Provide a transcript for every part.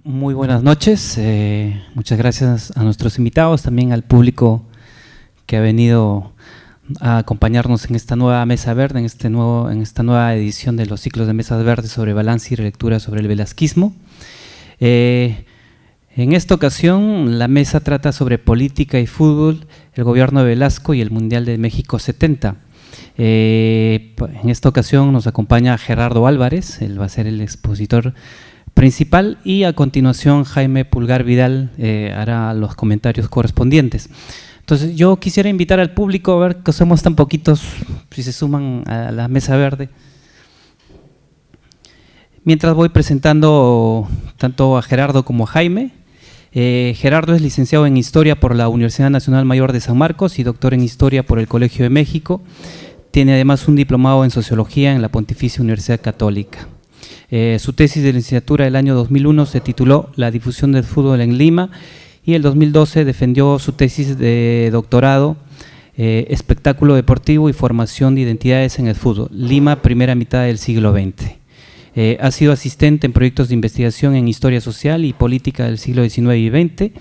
Muy buenas noches, muchas gracias a nuestros invitados, también al público que ha venido a acompañarnos en esta nueva Mesa Verde, en esta nueva edición de los ciclos de Mesas Verdes sobre balance y relectura sobre el velasquismo. En esta ocasión la mesa trata sobre política y fútbol, el gobierno de Velasco y el Mundial de México 70. En esta ocasión nos acompaña Gerardo Álvarez, él va a ser el expositor principal, y a continuación Jaime Pulgar Vidal hará los comentarios correspondientes. Entonces yo quisiera invitar al público a ver que somos tan poquitos, si se suman a la Mesa Verde. Mientras voy presentando tanto a Gerardo como a Jaime. Gerardo es licenciado en Historia por la Universidad Nacional Mayor de San Marcos y doctor en Historia por el Colegio de México. Tiene además un diplomado en Sociología en la Pontificia Universidad Católica. Su tesis de licenciatura del año 2001 se tituló La difusión del fútbol en Lima, y el 2012 defendió su tesis de doctorado Espectáculo deportivo y formación de identidades en el fútbol, Lima, primera mitad del siglo XX. Ha sido asistente en proyectos de investigación en historia social y política del siglo XIX y XX,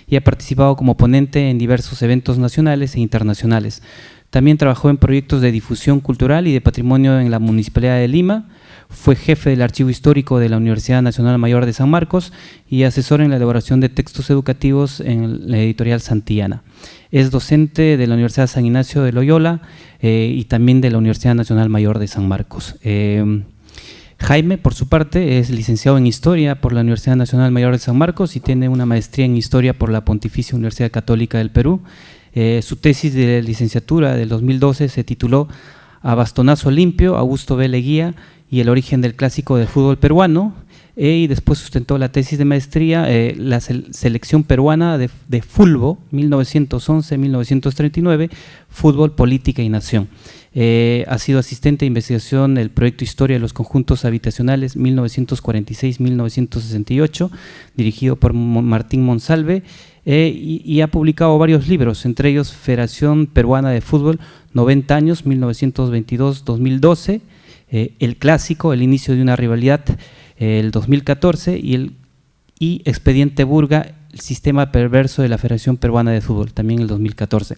y ha participado como ponente en diversos eventos nacionales e internacionales. También trabajó en proyectos de difusión cultural y de patrimonio en la Municipalidad de Lima. Fue jefe del Archivo Histórico de la Universidad Nacional Mayor de San Marcos y asesor en la elaboración de textos educativos en la editorial Santillana. Es docente de la Universidad San Ignacio de Loyola y también de la Universidad Nacional Mayor de San Marcos. Jaime, por su parte, es licenciado en Historia por la Universidad Nacional Mayor de San Marcos y tiene una maestría en Historia por la Pontificia Universidad Católica del Perú. Su tesis de licenciatura del 2012 se tituló A bastonazo limpio, Augusto B. Leguía y el origen del clásico del fútbol peruano, y después sustentó la tesis de maestría, la selección peruana de Fulbo, 1911-1939, fútbol, política y nación. Ha sido asistente de investigación del proyecto Historia de los conjuntos habitacionales 1946-1968, dirigido por Martín Monsalve, y ha publicado varios libros, entre ellos Federación Peruana de Fútbol, 90 años, 1922-2012, El clásico, el inicio de una rivalidad, el 2014, y Expediente Burga, el sistema perverso de la Federación Peruana de Fútbol, también el 2014.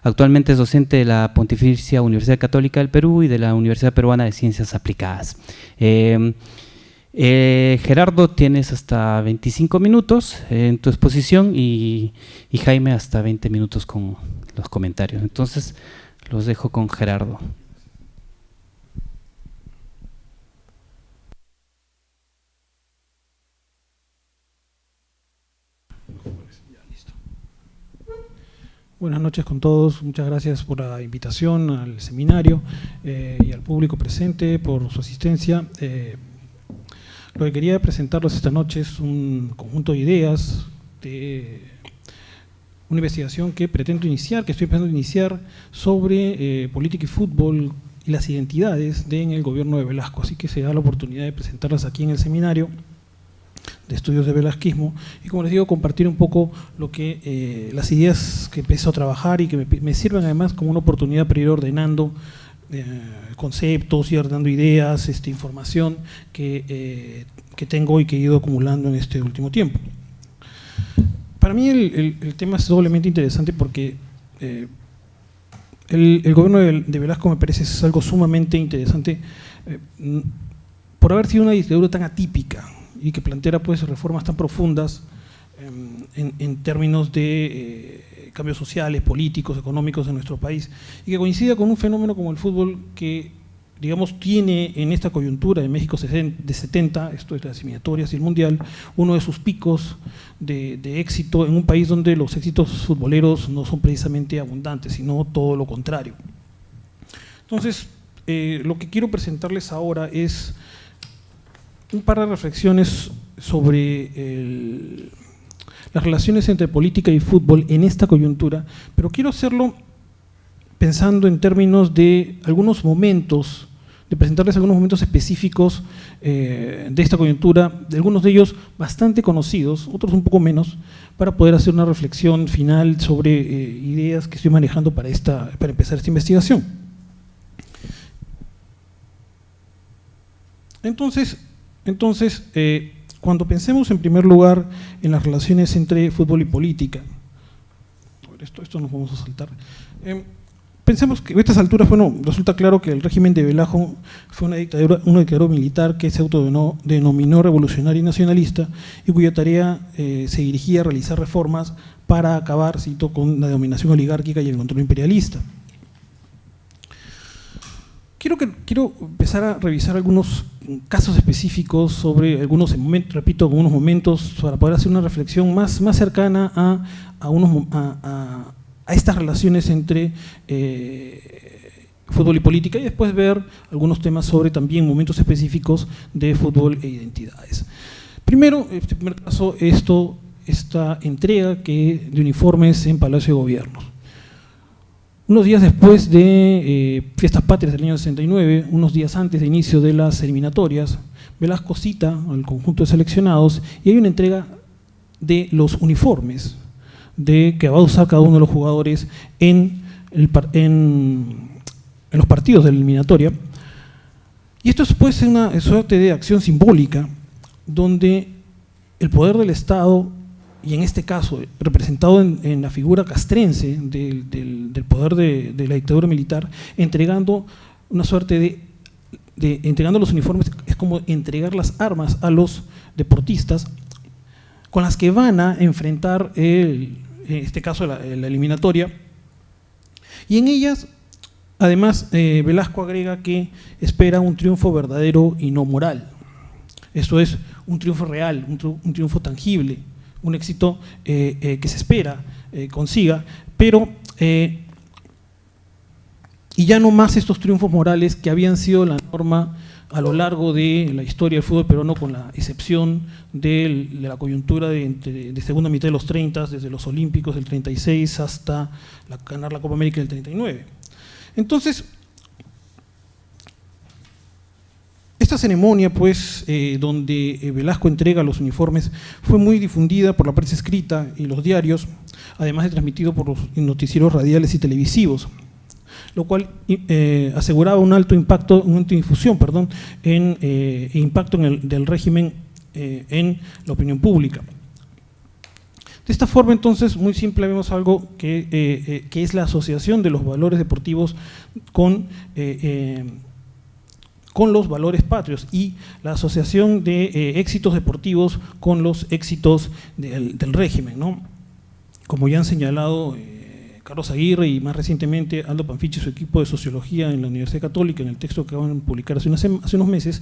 Actualmente es docente de la Pontificia Universidad Católica del Perú y de la Universidad Peruana de Ciencias Aplicadas. Gerardo, tienes hasta 25 minutos en tu exposición y Jaime hasta 20 minutos con los comentarios. Entonces los dejo con Gerardo. Buenas noches con todos, muchas gracias por la invitación al seminario y al público presente por su asistencia. Lo que quería presentarles esta noche es un conjunto de ideas de una investigación que pretendo iniciar, que estoy pensando iniciar sobre política y fútbol y las identidades en el gobierno de Velasco, así que se da la oportunidad de presentarlas aquí en el seminario de estudios de velasquismo y, como les digo, compartir un poco las ideas que empiezo a trabajar y que me sirven además como una oportunidad para ir ordenando conceptos y ordenando ideas, información que tengo y que he ido acumulando en este último tiempo. Para mí el tema es doblemente interesante porque el gobierno de Velasco me parece es algo sumamente interesante por haber sido una dictadura tan atípica y que planteara pues reformas tan profundas en términos de cambios sociales, políticos, económicos en nuestro país, y que coincida con un fenómeno como el fútbol que, digamos, tiene en esta coyuntura de México de 70, esto es las eliminatorias y el Mundial, uno de sus picos de éxito en un país donde los éxitos futboleros no son precisamente abundantes, sino todo lo contrario. Entonces, lo que quiero presentarles ahora es un par de reflexiones sobre las relaciones entre política y fútbol en esta coyuntura, pero quiero hacerlo pensando en términos de algunos momentos, de presentarles algunos momentos específicos de esta coyuntura, de algunos de ellos bastante conocidos, otros un poco menos, para poder hacer una reflexión final sobre ideas que estoy manejando para empezar esta investigación. Entonces, cuando pensemos en primer lugar en las relaciones entre fútbol y política, esto nos vamos a saltar, pensemos que a estas alturas, bueno, resulta claro que el régimen de Velasco fue una dictadura militar que se autodenominó revolucionaria y nacionalista y cuya tarea se dirigía a realizar reformas para acabar, cito, con la dominación oligárquica y el control imperialista. Quiero empezar a revisar algunos casos específicos sobre algunos momentos para poder hacer una reflexión más cercana a estas relaciones entre fútbol y política, y después ver algunos temas sobre también momentos específicos de fútbol e identidades. Primero, este primer caso, esta entrega de uniformes en Palacio de Gobierno. Unos días después de Fiestas Patrias del año 69, unos días antes de inicio de las eliminatorias, Velasco cita al conjunto de seleccionados y hay una entrega de los uniformes que va a usar cada uno de los jugadores en los partidos de la eliminatoria. Y esto puede ser una suerte de acción simbólica donde el poder del Estado, y en este caso representado en la figura castrense del poder de la dictadura militar, entregando una suerte entregando los uniformes, es como entregar las armas a los deportistas con las que van a enfrentar, en este caso, la eliminatoria. Y en ellas, además, Velasco agrega que espera un triunfo verdadero y no moral. Esto es, un triunfo real, un triunfo tangible, un éxito que se espera consiga, pero y ya no más estos triunfos morales que habían sido la norma a lo largo de la historia del fútbol peruano, con la excepción de la coyuntura de segunda mitad de los 30, desde los Olímpicos del 36 hasta ganar la Copa América del 39. Entonces, esta ceremonia, pues, donde Velasco entrega los uniformes, fue muy difundida por la prensa escrita y los diarios, además de transmitido por los noticieros radiales y televisivos, lo cual aseguraba un alto impacto, una alta difusión, impacto del régimen en la opinión pública. De esta forma, entonces, muy simple, vemos algo que es la asociación de los valores deportivos con los valores patrios y la asociación de éxitos deportivos con los éxitos del régimen, ¿no? Como ya han señalado Carlos Aguirre y más recientemente Aldo Panfichi y su equipo de sociología en la Universidad Católica, en el texto que acaban de publicar hace unos meses,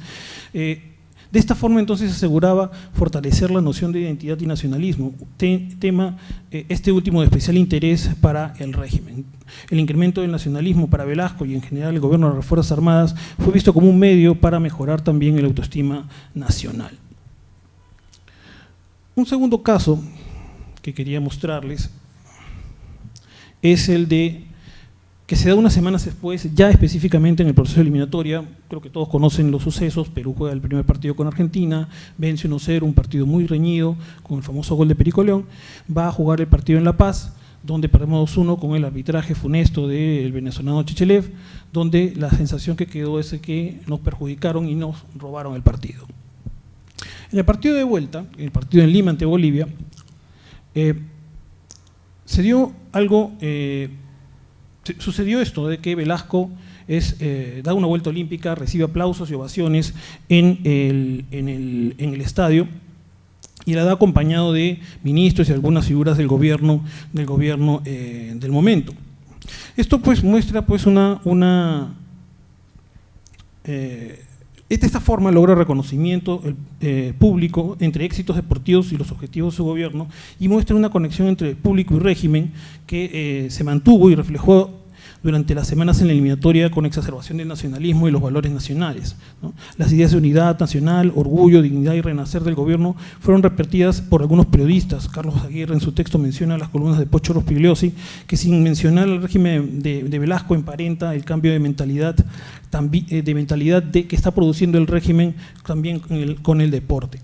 de esta forma entonces se aseguraba fortalecer la noción de identidad y nacionalismo, tema este último de especial interés para el régimen. El incremento del nacionalismo para Velasco y en general el gobierno de las Fuerzas Armadas fue visto como un medio para mejorar también el autoestima nacional. Un segundo caso que quería mostrarles es el que se da unas semanas después, ya específicamente en el proceso de eliminatoria. Creo que todos conocen los sucesos. Perú juega el primer partido con Argentina, vence 1-0, un partido muy reñido, con el famoso gol de Perico León. Va a jugar el partido en La Paz, donde perdemos 2-1 con el arbitraje funesto del venezolano Chichelev, donde la sensación que quedó es que nos perjudicaron y nos robaron el partido. En el partido de vuelta, en el partido en Lima ante Bolivia, se dio algo, sucedió esto de que Velasco da una vuelta olímpica, recibe aplausos y ovaciones en el estadio, y la da acompañado de ministros y algunas figuras del gobierno del momento. Esto pues muestra pues de esta forma logra reconocimiento público entre éxitos deportivos y los objetivos de su gobierno, y muestra una conexión entre público y régimen que se mantuvo y reflejó durante las semanas en la eliminatoria con exacerbación del nacionalismo y los valores nacionales, ¿no? Las ideas de unidad nacional, orgullo, dignidad y renacer del gobierno fueron repetidas por algunos periodistas. Carlos Aguirre en su texto menciona las columnas de Pocho Rospigliosi, que sin mencionar el régimen de Velasco emparenta el cambio de mentalidad, que está produciendo el régimen también con el deporte.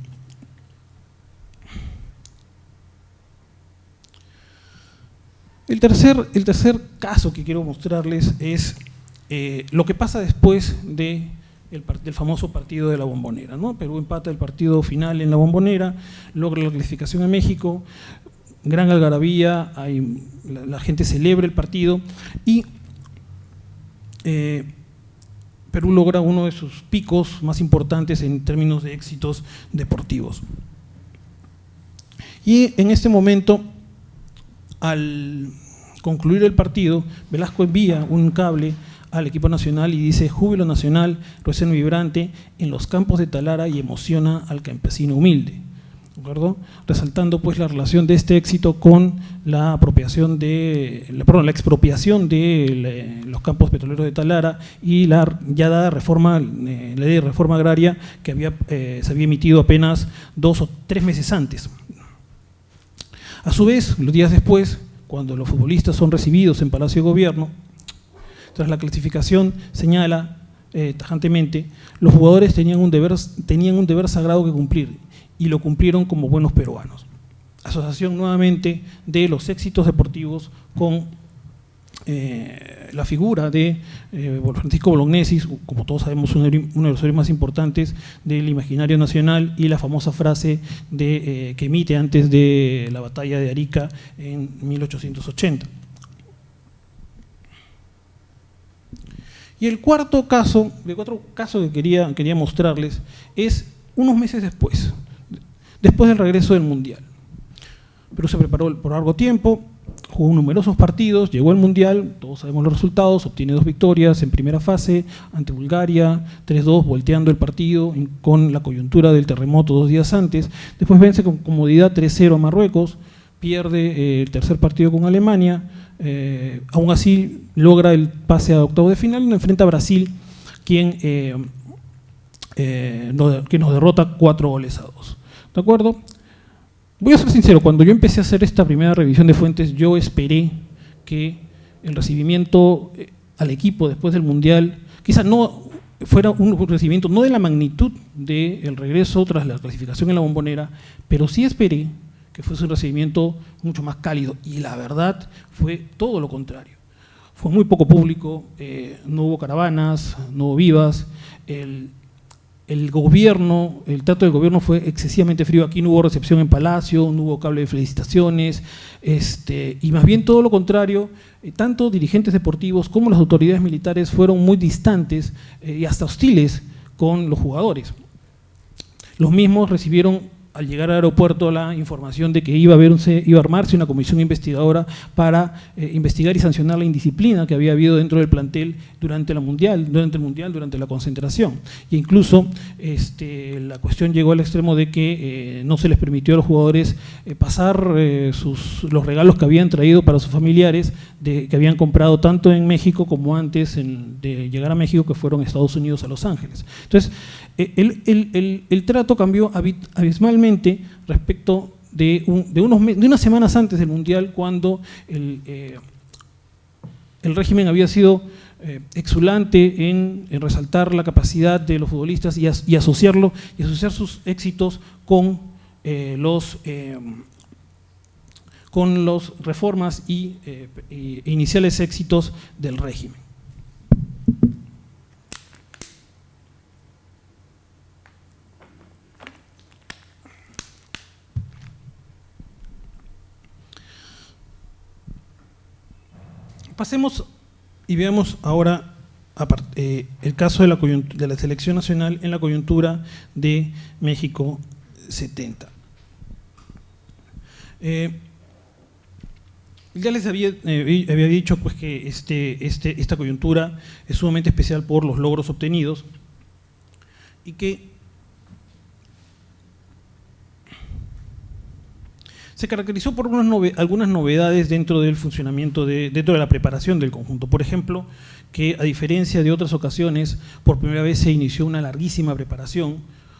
El tercer caso que quiero mostrarles es lo que pasa después de del famoso partido de la Bombonera, ¿no? Perú empata el partido final en la Bombonera, logra la clasificación a México, gran algarabía, la gente celebra el partido y Perú logra uno de sus picos más importantes en términos de éxitos deportivos. Y en este momento, al concluir el partido, Velasco envía un cable al equipo nacional y dice: júbilo nacional, resuena vibrante en los campos de Talara y emociona al campesino humilde, ¿de acuerdo? Resaltando pues la relación de este éxito con la expropiación de los campos petroleros de Talara y la ya dada reforma, la ley de reforma agraria que se había emitido apenas 2 o 3 meses antes. A su vez, los días después, cuando los futbolistas son recibidos en Palacio de Gobierno, tras la clasificación señala tajantemente: los jugadores tenían un deber sagrado que cumplir y lo cumplieron como buenos peruanos. Asociación nuevamente de los éxitos deportivos con la figura de Francisco Bolognesi, como todos sabemos uno de los héroes más importantes del imaginario nacional, y la famosa frase que emite antes de la batalla de Arica en 1880. Y el cuarto caso, que quería mostrarles, es unos meses después del regreso del Mundial. Perú se preparó por largo tiempo, jugó numerosos partidos, llegó al Mundial, todos sabemos los resultados, obtiene 2 victorias en primera fase ante Bulgaria, 3-2, volteando el partido con la coyuntura del terremoto 2 días antes. Después vence con comodidad 3-0 a Marruecos, pierde el tercer partido con Alemania, aún así logra el pase a octavos de final, enfrenta a Brasil, quien nos derrota 4-2. ¿De acuerdo? Voy a ser sincero, cuando yo empecé a hacer esta primera revisión de fuentes, yo esperé que el recibimiento al equipo después del Mundial, quizás no fuera un recibimiento no de la magnitud del regreso tras la clasificación en la Bombonera, pero sí esperé que fuese un recibimiento mucho más cálido, y la verdad fue todo lo contrario. Fue muy poco público, no hubo caravanas, no hubo vivas, el trato del gobierno fue excesivamente frío. Aquí no hubo recepción en Palacio, no hubo cable de felicitaciones, y más bien todo lo contrario, tanto dirigentes deportivos como las autoridades militares fueron muy distantes y hasta hostiles con los jugadores. Los mismos recibieron al llegar al aeropuerto la información de que iba a armarse una comisión investigadora para investigar y sancionar la indisciplina que había habido dentro del plantel durante el Mundial, durante la concentración. E incluso la cuestión llegó al extremo de que no se les permitió a los jugadores pasar los regalos que habían traído para sus familiares, que habían comprado tanto en México como antes de llegar a México, que fueron a Estados Unidos, a Los Ángeles. Entonces, el trato cambió abismalmente respecto de unas semanas antes del Mundial, cuando el régimen había sido exulante en resaltar la capacidad de los futbolistas y asociar sus éxitos con los reformas y iniciales éxitos del régimen. Pasemos y veamos ahora el caso de la selección nacional en la coyuntura de México 70. Ya les había dicho pues, que esta coyuntura es sumamente especial por los logros obtenidos y que se caracterizó por algunas novedades dentro del funcionamiento, dentro de la preparación del conjunto. Por ejemplo, que a diferencia de otras ocasiones, por primera vez se inició una larguísima preparación.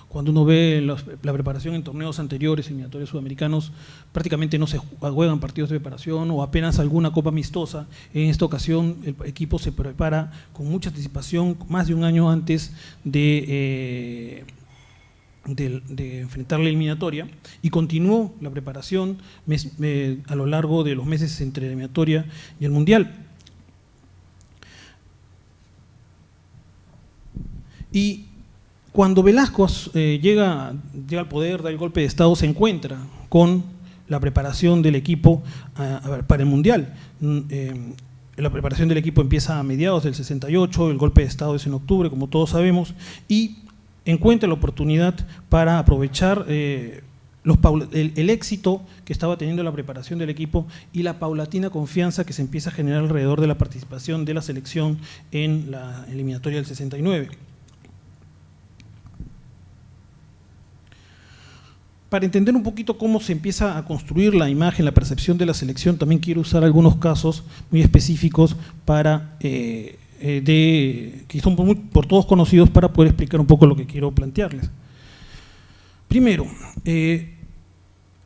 Cuando uno ve la preparación en torneos anteriores, eliminatorios sudamericanos, prácticamente no se juegan partidos de preparación o apenas alguna copa amistosa. En esta ocasión el equipo se prepara con mucha anticipación, más de un año antes de enfrentar la eliminatoria, y continuó la preparación a lo largo de los meses entre la eliminatoria y el Mundial. Y cuando Velasco llega al poder, da el golpe de Estado, se encuentra con la preparación del equipo para el Mundial. La preparación del equipo empieza a mediados del 68, el golpe de Estado es en octubre, como todos sabemos, y encuentra la oportunidad para aprovechar el éxito que estaba teniendo la preparación del equipo y la paulatina confianza que se empieza a generar alrededor de la participación de la selección en la eliminatoria del 69. Para entender un poquito cómo se empieza a construir la imagen, la percepción de la selección, también quiero usar algunos casos muy específicos que son por todos conocidos para poder explicar un poco lo que quiero plantearles. Primero,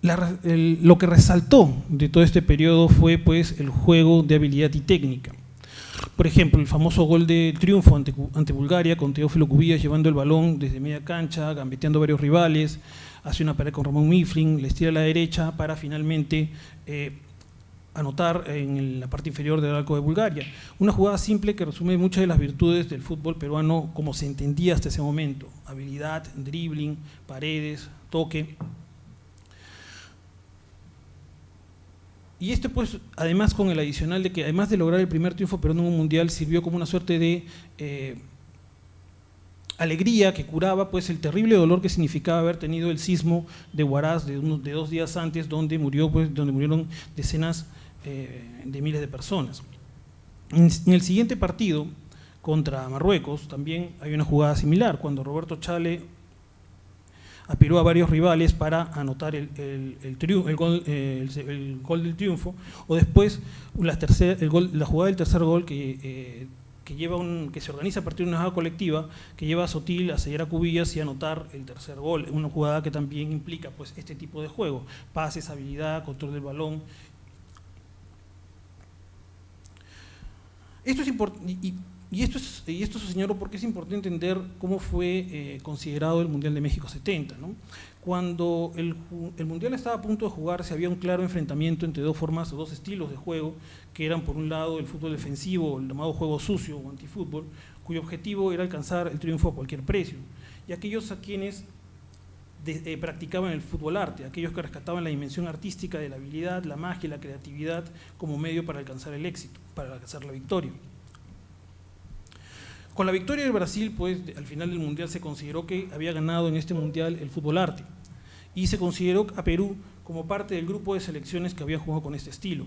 lo que resaltó de todo este periodo fue pues, el juego de habilidad y técnica. Por ejemplo, el famoso gol de triunfo ante Bulgaria, con Teófilo Cubillas llevando el balón desde media cancha, gambeteando varios rivales, hace una pared con Ramón Mifflin, le estira a la derecha para finalmente anotar en la parte inferior del arco de Bulgaria. Una jugada simple que resume muchas de las virtudes del fútbol peruano como se entendía hasta ese momento: habilidad, dribbling, paredes, toque. Y pues, además con el adicional de que, además de lograr el primer triunfo peruano en un mundial, sirvió como una suerte de alegría que curaba pues, el terrible dolor que significaba haber tenido el sismo de Huaraz de 2 días antes, donde murieron decenas de miles de personas. En el siguiente partido, contra Marruecos, también hay una jugada similar, cuando Roberto Chale apeló a varios rivales para anotar el gol del triunfo, o después la jugada del tercer gol que se organiza a partir de una jugada colectiva que lleva a Sotil a sellar a Cubillas y anotar el tercer gol, una jugada que también implica pues, este tipo de juego: pases, habilidad, control del balón. Esto es importante. Y esto señaló porque es importante entender cómo fue considerado el Mundial de México 70, ¿no? Cuando el Mundial estaba a punto de jugarse, había un claro enfrentamiento entre dos estilos de juego, que eran por un lado el fútbol defensivo, el llamado juego sucio o antifútbol, cuyo objetivo era alcanzar el triunfo a cualquier precio, y aquellos a quienes practicaban el fútbol arte, aquellos que rescataban la dimensión artística de la habilidad, la magia y la creatividad como medio para alcanzar el éxito, para alcanzar la victoria. Con la victoria del Brasil, pues, al final del Mundial se consideró que había ganado en este Mundial el fútbol arte y se consideró a Perú como parte del grupo de selecciones que habían jugado con este estilo.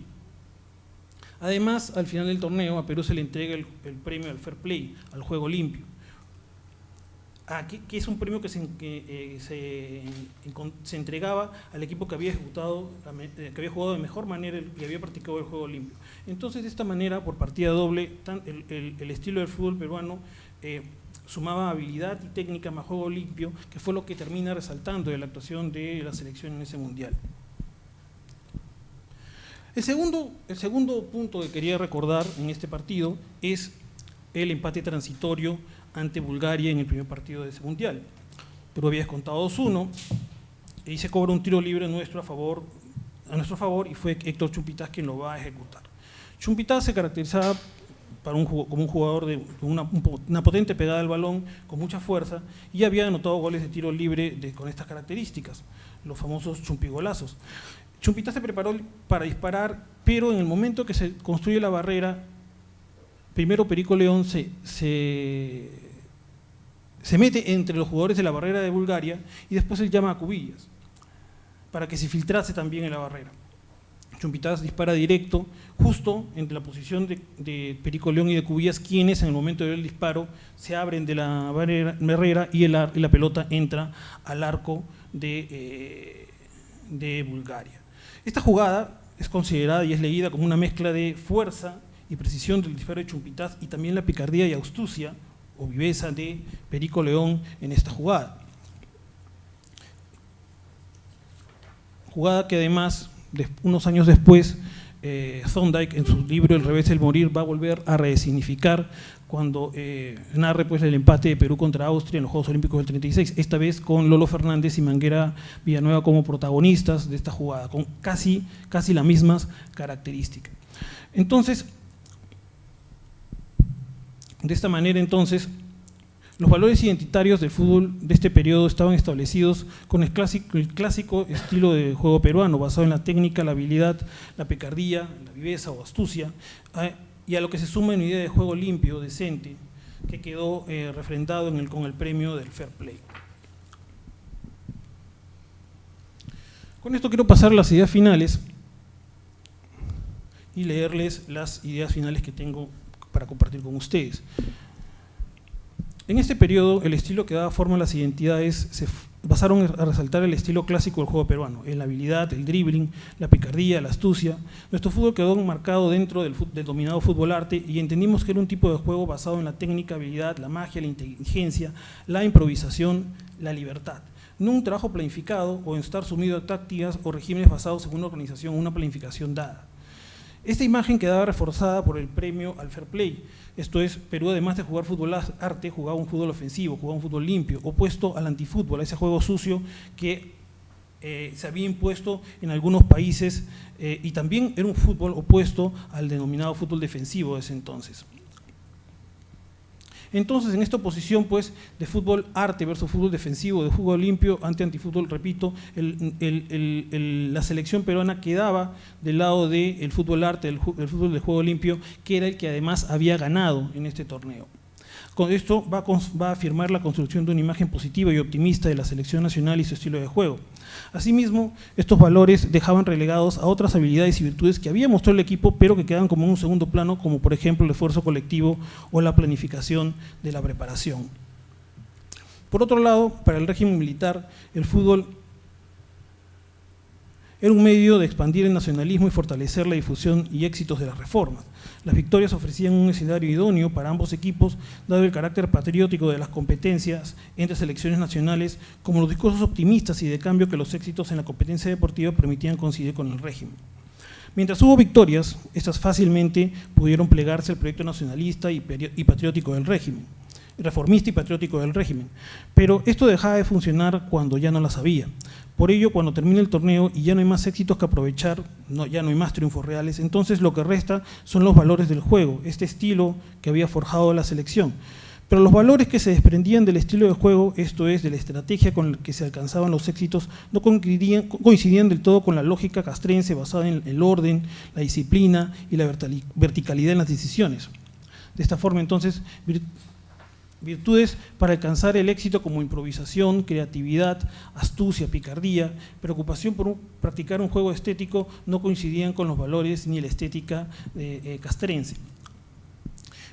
Además, al final del torneo, a Perú se le entrega el premio al Fair Play, al juego limpio, que es un premio que se entregaba al equipo que había jugado de mejor manera y había practicado el juego limpio. Entonces, de esta manera, por partida doble, el estilo del fútbol peruano sumaba habilidad y técnica más juego limpio, que fue lo que termina resaltando de la actuación de la selección en ese mundial. El segundo punto que quería recordar en este partido es el empate transitorio ante Bulgaria en el primer partido de ese mundial. Perú había descontado 2-1 y se cobra un tiro libre a nuestro favor, y fue Héctor Chumpitaz quien lo va a ejecutar. Chumpitaz se caracterizaba como un jugador de una potente pegada al balón, con mucha fuerza, y había anotado goles de tiro libre con estas características, los famosos chumpigolazos. Chumpitaz se preparó para disparar, pero en el momento que se construye la barrera, primero Perico León se mete entre los jugadores de la barrera de Bulgaria y después él llama a Cubillas para que se filtrase también en la barrera. Chumpitaz dispara directo, justo entre la posición de Perico León y de Cubillas, quienes en el momento del disparo se abren de la barrera y la pelota entra al arco de Bulgaria. Esta jugada es considerada y es leída como una mezcla de fuerza y precisión del disparo de Chumpitaz y también la picardía y astucia o viveza de Perico León en esta jugada. Jugada que además, unos años después, Thorndike en su libro El revés del morir va a volver a resignificar cuando narre pues, el empate de Perú contra Austria en los Juegos Olímpicos del 36, esta vez con Lolo Fernández y Manguera Villanueva como protagonistas de esta jugada, con casi las mismas características. Entonces, de esta manera, entonces, Los valores identitarios del fútbol de este periodo estaban establecidos con el clásico estilo de juego peruano, basado en la técnica, la habilidad, la picardía, la viveza o astucia, y a lo que se suma una idea de juego limpio, decente, que quedó refrendado con el premio del Fair Play. Con esto quiero pasar a las ideas finales y leerles las ideas finales que tengo para compartir con ustedes. En este periodo, el estilo que daba forma a las identidades se basaron a resaltar el estilo clásico del juego peruano, en la habilidad, el dribbling, la picardía, la astucia. Nuestro fútbol quedó marcado dentro del dominado fútbol arte y entendimos que era un tipo de juego basado en la técnica, habilidad, la magia, la inteligencia, la improvisación, la libertad. No un trabajo planificado o en estar sumido a tácticas o regímenes basados en una organización o una planificación dada. Esta imagen quedaba reforzada por el premio al Fair Play. Esto es, Perú además de jugar fútbol arte, jugaba un fútbol ofensivo, jugaba un fútbol limpio, opuesto al antifútbol, a ese juego sucio que se había impuesto en algunos países y también era un fútbol opuesto al denominado fútbol defensivo de ese entonces. Entonces, en esta oposición pues, de fútbol arte versus fútbol defensivo, de fútbol limpio ante antifútbol, repito, la selección peruana quedaba del lado del fútbol arte, del fútbol de juego limpio, que era el que además había ganado en este torneo. Con esto va a afirmar la construcción de una imagen positiva y optimista de la selección nacional y su estilo de juego. Asimismo, estos valores dejaban relegados a otras habilidades y virtudes que había mostrado el equipo, pero que quedan como en un segundo plano, como por ejemplo el esfuerzo colectivo o la planificación de la preparación. Por otro lado, para el régimen militar, el fútbol era un medio de expandir el nacionalismo y fortalecer la difusión y éxitos de las reformas. Las victorias ofrecían un escenario idóneo para ambos equipos, dado el carácter patriótico de las competencias entre selecciones nacionales, como los discursos optimistas y de cambio que los éxitos en la competencia deportiva permitían coincidir con el régimen. Mientras hubo victorias, estas fácilmente pudieron plegarse al proyecto nacionalista y patriótico del régimen, reformista y patriótico del régimen, pero esto dejaba de funcionar cuando ya no las había. Por ello, cuando termine el torneo y ya no hay más éxitos que aprovechar, ya no hay más triunfos reales, entonces lo que resta son los valores del juego, este estilo que había forjado la selección. Pero los valores que se desprendían del estilo de juego, esto es, de la estrategia con la que se alcanzaban los éxitos, no coincidían del todo con la lógica castrense basada en el orden, la disciplina y la verticalidad en las decisiones. De esta forma, entonces, virtudes para alcanzar el éxito como improvisación, creatividad, astucia, picardía, preocupación por practicar un juego estético no coincidían con los valores ni la estética castrense.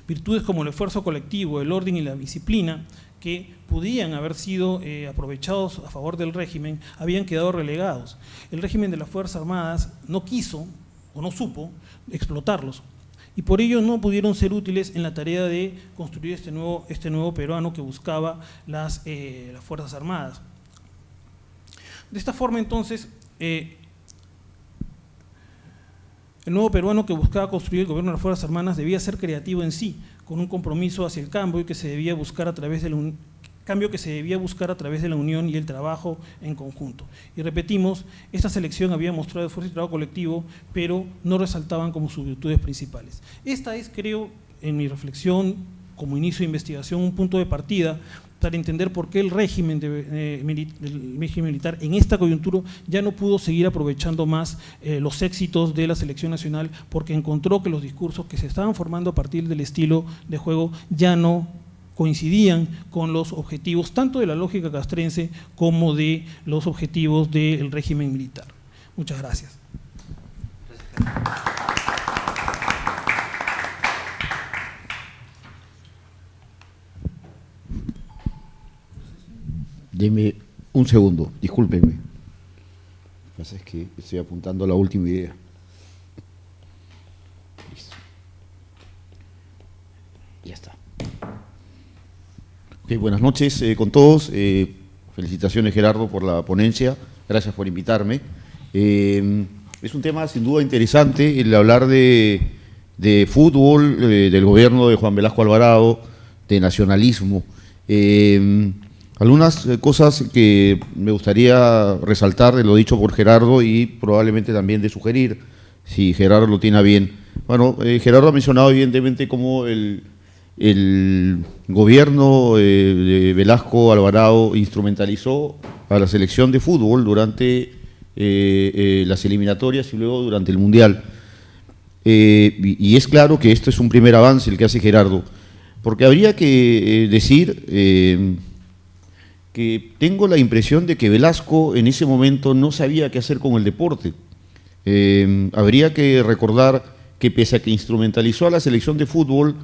Virtudes como el esfuerzo colectivo, el orden y la disciplina, que podían haber sido aprovechados a favor del régimen, habían quedado relegados. El régimen de las Fuerzas Armadas no quiso o no supo explotarlos, y por ello no pudieron ser útiles en la tarea de construir este nuevo peruano que buscaba las Fuerzas Armadas. De esta forma, entonces, el nuevo peruano que buscaba construir el gobierno de las Fuerzas Armadas debía ser creativo en sí, con un compromiso hacia el cambio que se debía buscar a través de la unión y el trabajo en conjunto. Y repetimos, esta selección había mostrado esfuerzo y trabajo colectivo, pero no resaltaban como sus virtudes principales. Esta es, creo, en mi reflexión, como inicio de investigación, un punto de partida para entender por qué el régimen militar en esta coyuntura ya no pudo seguir aprovechando más los éxitos de la selección nacional, porque encontró que los discursos que se estaban formando a partir del estilo de juego ya no coincidían con los objetivos tanto de la lógica castrense como de los objetivos del régimen militar. Muchas gracias. Deme un segundo, discúlpenme. Lo que pasa es que estoy apuntando la última idea. Listo. Ya está. Okay, buenas noches con todos. Felicitaciones, Gerardo, por la ponencia. Gracias por invitarme. Es un tema sin duda interesante el hablar de fútbol, del gobierno de Juan Velasco Alvarado, de nacionalismo. Algunas cosas que me gustaría resaltar de lo dicho por Gerardo y probablemente también de sugerir, si Gerardo lo tiene a bien. Bueno, Gerardo ha mencionado evidentemente cómo el el gobierno de Velasco Alvarado instrumentalizó a la selección de fútbol durante las eliminatorias y luego durante el Mundial. Y es claro que esto es un primer avance el que hace Gerardo, porque habría que decir que tengo la impresión de que Velasco en ese momento no sabía qué hacer con el deporte. Habría que recordar que pese a que instrumentalizó a la selección de fútbol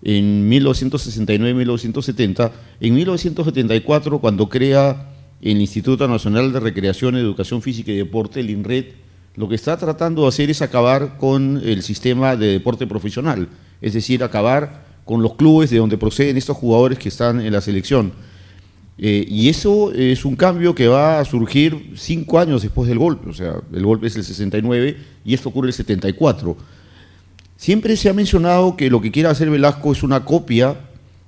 en 1969-1970, en 1974, cuando crea el Instituto Nacional de Recreación, Educación Física y Deporte, el INRED, lo que está tratando de hacer es acabar con el sistema de deporte profesional, es decir, acabar con los clubes de donde proceden estos jugadores que están en la selección. Y eso es un cambio que va a surgir 5 años después del golpe, o sea, el golpe es el 69 y esto ocurre el 74. Siempre se ha mencionado que lo que quiere hacer Velasco es una copia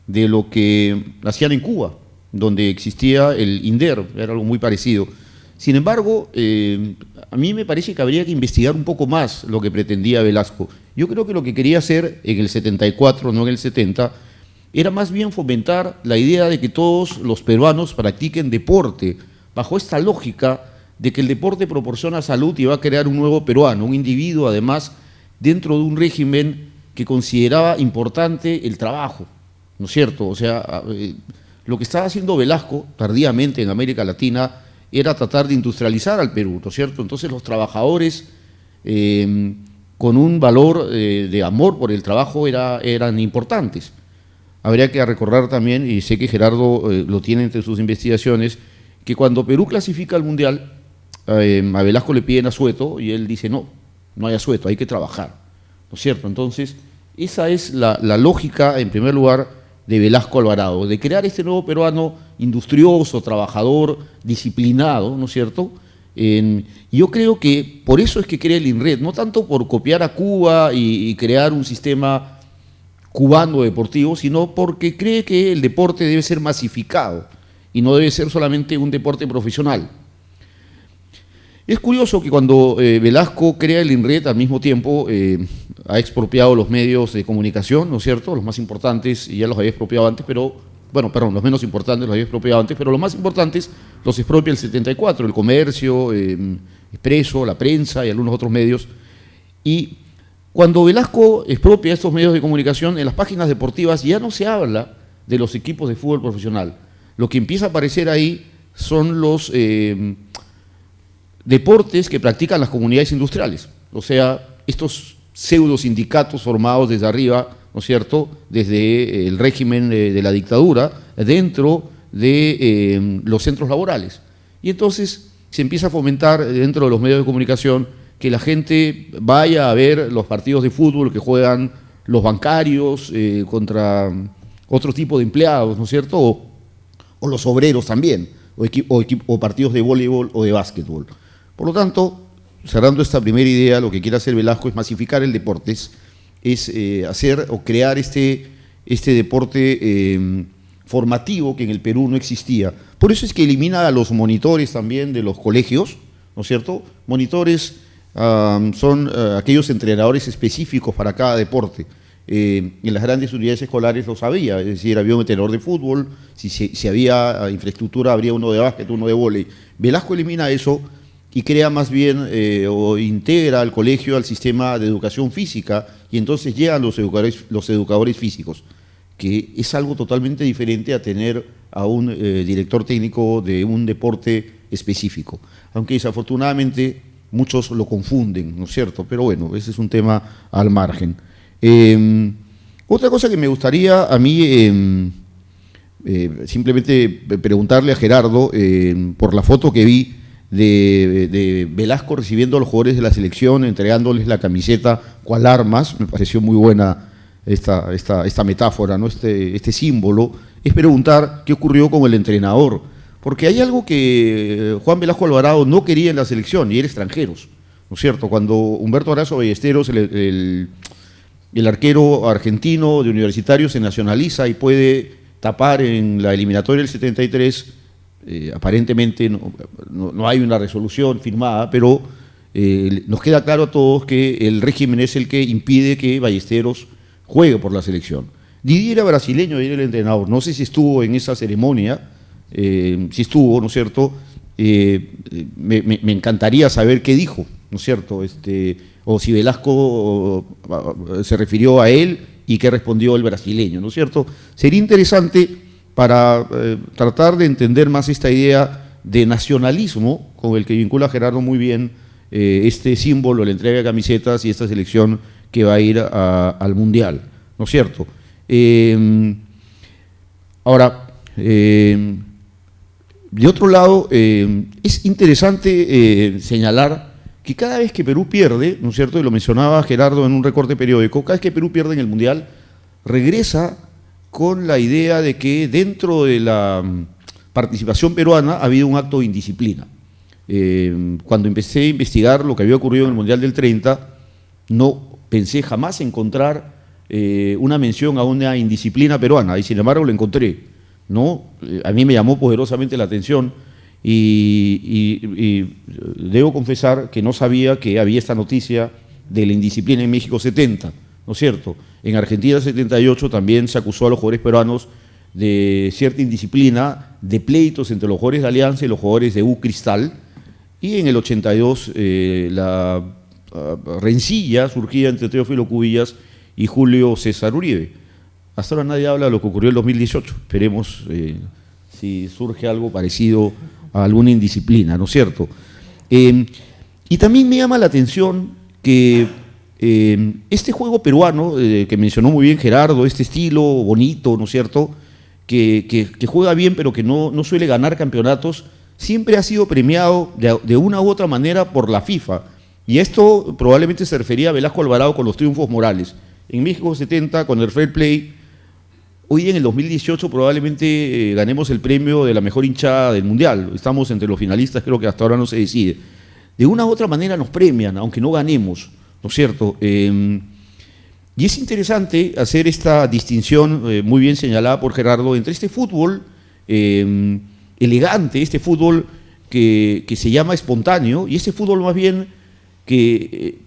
de lo que hacían en Cuba, donde existía el INDER, era algo muy parecido. Sin embargo, a mí me parece que habría que investigar un poco más lo que pretendía Velasco. Yo creo que lo que quería hacer en el 74, no en el 70, era más bien fomentar la idea de que todos los peruanos practiquen deporte, bajo esta lógica de que el deporte proporciona salud y va a crear un nuevo peruano, un individuo además dentro de un régimen que consideraba importante el trabajo, ¿no es cierto? O sea, lo que estaba haciendo Velasco tardíamente en América Latina era tratar de industrializar al Perú, ¿no es cierto? Entonces los trabajadores con un valor de amor por el trabajo eran importantes. Habría que recordar también, y sé que Gerardo lo tiene entre sus investigaciones, que cuando Perú clasifica al Mundial, a Velasco le piden asueto y él dice no hay asueto, hay que trabajar, ¿no es cierto? Entonces, esa es la lógica, en primer lugar, de Velasco Alvarado, de crear este nuevo peruano industrioso, trabajador, disciplinado, ¿no es cierto? Yo creo que por eso es que crea el INRED, no tanto por copiar a Cuba y crear un sistema cubano deportivo, sino porque cree que el deporte debe ser masificado y no debe ser solamente un deporte profesional. Es curioso que cuando Velasco crea el INRED, al mismo tiempo ha expropiado los medios de comunicación, ¿no es cierto?, los más importantes, y ya los había expropiado antes, pero, bueno, perdón, los menos importantes los había expropiado antes, pero los más importantes los expropia el 74, el Comercio, Expreso, la prensa y algunos otros medios. Y cuando Velasco expropia estos medios de comunicación, en las páginas deportivas ya no se habla de los equipos de fútbol profesional. Lo que empieza a aparecer ahí son los deportes que practican las comunidades industriales, o sea, estos pseudo sindicatos formados desde arriba, ¿no es cierto?, desde el régimen de la dictadura, dentro de los centros laborales. Y entonces se empieza a fomentar dentro de los medios de comunicación que la gente vaya a ver los partidos de fútbol que juegan los bancarios contra otro tipo de empleados, ¿no es cierto?, o los obreros también, o partidos de voleibol o de básquetbol. Por lo tanto, cerrando esta primera idea, lo que quiere hacer Velasco es masificar el deporte, es hacer o crear este deporte formativo que en el Perú no existía. Por eso es que elimina a los monitores también de los colegios, ¿no es cierto? Monitores son aquellos entrenadores específicos para cada deporte. En las grandes unidades escolares lo sabía, es decir, había un entrenador de fútbol, si había infraestructura habría uno de básquet, uno de vóley. Velasco elimina eso y crea más bien o integra al colegio al sistema de educación física y entonces llegan los educadores físicos, que es algo totalmente diferente a tener a un director técnico de un deporte específico, aunque desafortunadamente muchos lo confunden, ¿no es cierto? Pero bueno, ese es un tema al margen. Otra cosa que me gustaría a mí simplemente preguntarle a Gerardo por la foto que vi de Velasco recibiendo a los jugadores de la selección, entregándoles la camiseta cual armas, me pareció muy buena esta metáfora, ¿no? este símbolo, es preguntar qué ocurrió con el entrenador, porque hay algo que Juan Velasco Alvarado no quería en la selección, y era extranjeros, ¿no es cierto? Cuando Humberto Horacio Ballesteros, el arquero argentino de Universitario, se nacionaliza y puede tapar en la eliminatoria del 73, aparentemente no hay una resolución firmada, pero nos queda claro a todos que el régimen es el que impide que Ballesteros juegue por la selección. Didier era brasileño, era el entrenador. No sé si estuvo en esa ceremonia, si estuvo, ¿no es cierto? Me encantaría saber qué dijo, ¿no es cierto? O si Velasco se refirió a él y qué respondió el brasileño, ¿no es cierto? Sería interesante para tratar de entender más esta idea de nacionalismo con el que vincula Gerardo muy bien este símbolo, la entrega de camisetas y esta selección que va a ir al Mundial, ¿no es cierto? Ahora, de otro lado, es interesante señalar que cada vez que Perú pierde, ¿no es cierto?, y lo mencionaba Gerardo en un recorte periódico, cada vez que Perú pierde en el Mundial, regresa con la idea de que dentro de la participación peruana ha habido un acto de indisciplina. Cuando empecé a investigar lo que había ocurrido en el Mundial del 30, no pensé jamás encontrar una mención a una indisciplina peruana, y sin embargo lo encontré, ¿no? A mí me llamó poderosamente la atención y debo confesar que no sabía que había esta noticia de la indisciplina en México 70, ¿no es cierto? En Argentina 78 también se acusó a los jugadores peruanos de cierta indisciplina, de pleitos entre los jugadores de Alianza y los jugadores de U Cristal, y en el 82 la rencilla surgía entre Teófilo Cubillas y Julio César Uribe. Hasta ahora nadie habla de lo que ocurrió en el 2018. Esperemos si surge algo parecido a alguna indisciplina, ¿no es cierto? Y también me llama la atención que este juego peruano, que mencionó muy bien Gerardo, este estilo bonito, ¿no es cierto?, que juega bien pero que no suele ganar campeonatos, siempre ha sido premiado de una u otra manera por la FIFA. Y esto probablemente se refería a Velasco Alvarado con los triunfos morales. En México 70, con el fair play. Hoy en el 2018 probablemente ganemos el premio de la mejor hinchada del Mundial. Estamos entre los finalistas, creo que hasta ahora no se decide. De una u otra manera nos premian, aunque no ganemos, ¿no es cierto? Y es interesante hacer esta distinción, muy bien señalada por Gerardo, entre este fútbol elegante, este fútbol que se llama espontáneo, y este fútbol más bien que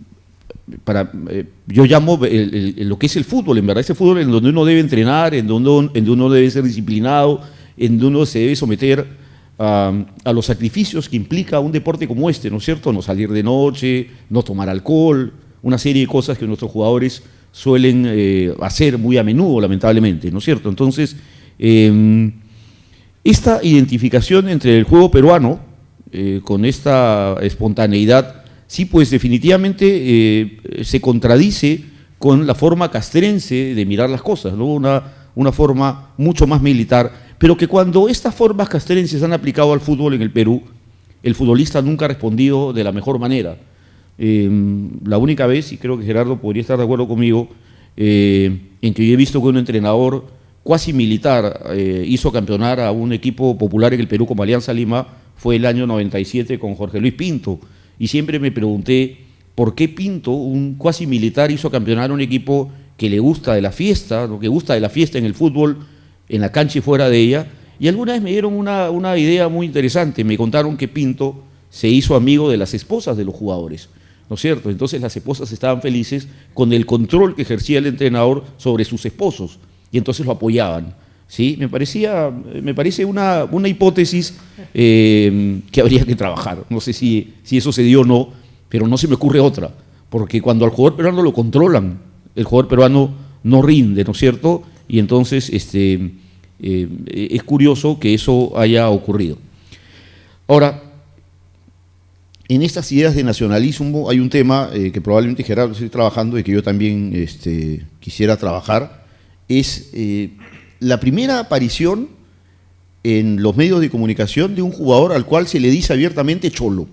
yo llamo lo que es el fútbol, en verdad, ese fútbol en donde uno debe entrenar, en donde uno debe ser disciplinado, en donde uno se debe someter a los sacrificios que implica un deporte como este, ¿no es cierto? No salir de noche, no tomar alcohol, una serie de cosas que nuestros jugadores suelen hacer muy a menudo, lamentablemente, ¿no es cierto? Entonces, esta identificación entre el juego peruano con esta espontaneidad, sí, pues definitivamente se contradice con la forma castrense de mirar las cosas, ¿no? Una forma mucho más militar, pero que cuando estas formas castrenses se han aplicado al fútbol en el Perú, el futbolista nunca ha respondido de la mejor manera. La única vez, y creo que Gerardo podría estar de acuerdo conmigo, en que yo he visto que un entrenador cuasi militar hizo campeonar a un equipo popular en el Perú como Alianza Lima, fue el año 97 con Jorge Luis Pinto. Y siempre me pregunté por qué Pinto, un cuasi militar, hizo campeonar a un equipo que le gusta de la fiesta, lo que gusta de la fiesta en el fútbol, en la cancha y fuera de ella. Y alguna vez me dieron una idea muy interesante. Me contaron que Pinto se hizo amigo de las esposas de los jugadores, ¿no es cierto? Entonces las esposas estaban felices con el control que ejercía el entrenador sobre sus esposos, y entonces lo apoyaban. ¿Sí? Me parece una hipótesis que habría que trabajar. No sé si eso se dio o no, pero no se me ocurre otra, porque cuando al jugador peruano lo controlan, el jugador peruano no rinde, ¿no es cierto? Y entonces es curioso que eso haya ocurrido. Ahora, en estas ideas de nacionalismo hay un tema que probablemente Gerardo esté trabajando y que yo también quisiera trabajar, es la primera aparición en los medios de comunicación de un jugador al cual se le dice abiertamente cholo,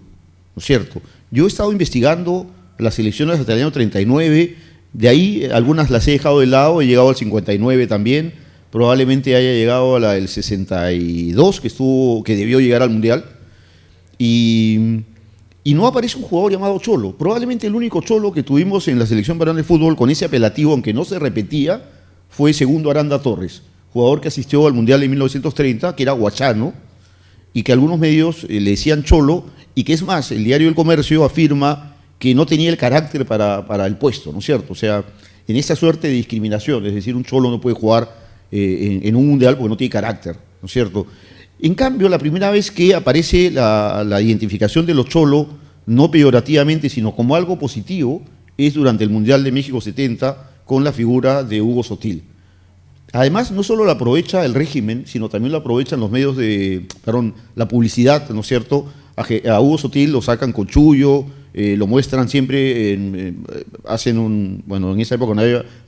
¿no es cierto? Yo he estado investigando las elecciones hasta el año 39, de ahí algunas las he dejado de lado, he llegado al 59 también, probablemente haya llegado a la del 62, que debió llegar al Mundial, y no aparece un jugador llamado Cholo. Probablemente el único Cholo que tuvimos en la selección peruana de fútbol con ese apelativo, aunque no se repetía, fue Segundo Aranda Torres, jugador que asistió al Mundial de 1930, que era guachano, y que algunos medios le decían Cholo, y que es más, el diario El Comercio afirma que no tenía el carácter para el puesto, ¿no es cierto? O sea, en esa suerte de discriminación, es decir, un cholo no puede jugar en un mundial porque no tiene carácter, ¿no es cierto? En cambio, la primera vez que aparece la identificación de los cholos, no peyorativamente, sino como algo positivo, es durante el Mundial de México 70, con la figura de Hugo Sotil. Además, no solo la aprovecha el régimen, sino también lo aprovechan los medios la publicidad, ¿no es cierto? A Hugo Sotil lo sacan con chullo, lo muestran siempre, bueno, en esa época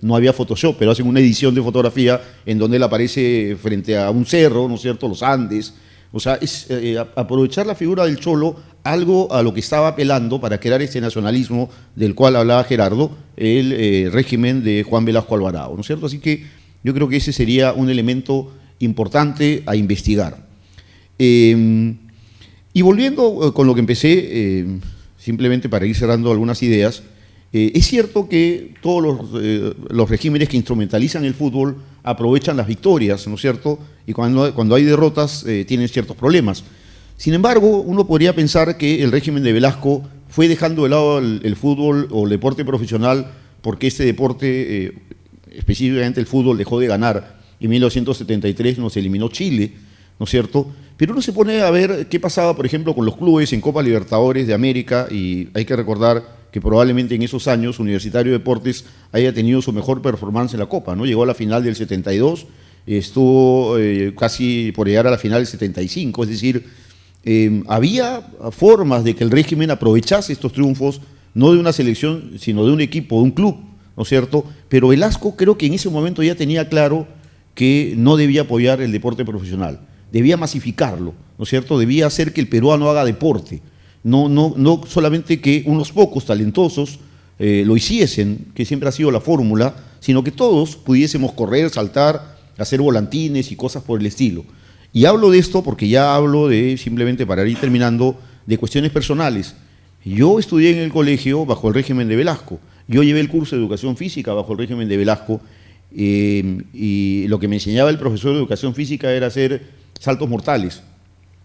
no había Photoshop, pero hacen una edición de fotografía en donde él aparece frente a un cerro, ¿no es cierto?, los Andes. O sea, es aprovechar la figura del cholo, algo a lo que estaba apelando para crear este nacionalismo del cual hablaba Gerardo, el régimen de Juan Velasco Alvarado, ¿no es cierto? Así que yo creo que ese sería un elemento importante a investigar. Y volviendo con lo que empecé, simplemente para ir cerrando algunas ideas, es cierto que todos los regímenes que instrumentalizan el fútbol aprovechan las victorias, ¿no es cierto? Y cuando hay derrotas tienen ciertos problemas. Sin embargo, uno podría pensar que el régimen de Velasco fue dejando de lado el fútbol o el deporte profesional porque este deporte, específicamente el fútbol, dejó de ganar. En 1973 nos eliminó Chile, ¿no es cierto? Pero uno se pone a ver qué pasaba, por ejemplo, con los clubes en Copa Libertadores de América, y hay que recordar que probablemente en esos años Universitario de Deportes haya tenido su mejor performance en la Copa, ¿no? Llegó a la final del 72, estuvo casi por llegar a la final del 75, es decir, había formas de que el régimen aprovechase estos triunfos, no de una selección, sino de un equipo, de un club, ¿no es cierto? Pero Velasco creo que en ese momento ya tenía claro que no debía apoyar el deporte profesional, debía masificarlo, ¿no es cierto? Debía hacer que el peruano haga deporte, no solamente que unos pocos talentosos lo hiciesen, que siempre ha sido la fórmula, sino que todos pudiésemos correr, saltar, hacer volantines y cosas por el estilo. Y hablo de esto porque ya hablo de, simplemente para ir terminando, de cuestiones personales. Yo estudié en el colegio bajo el régimen de Velasco, yo llevé el curso de educación física bajo el régimen de Velasco, y lo que me enseñaba el profesor de educación física era hacer saltos mortales,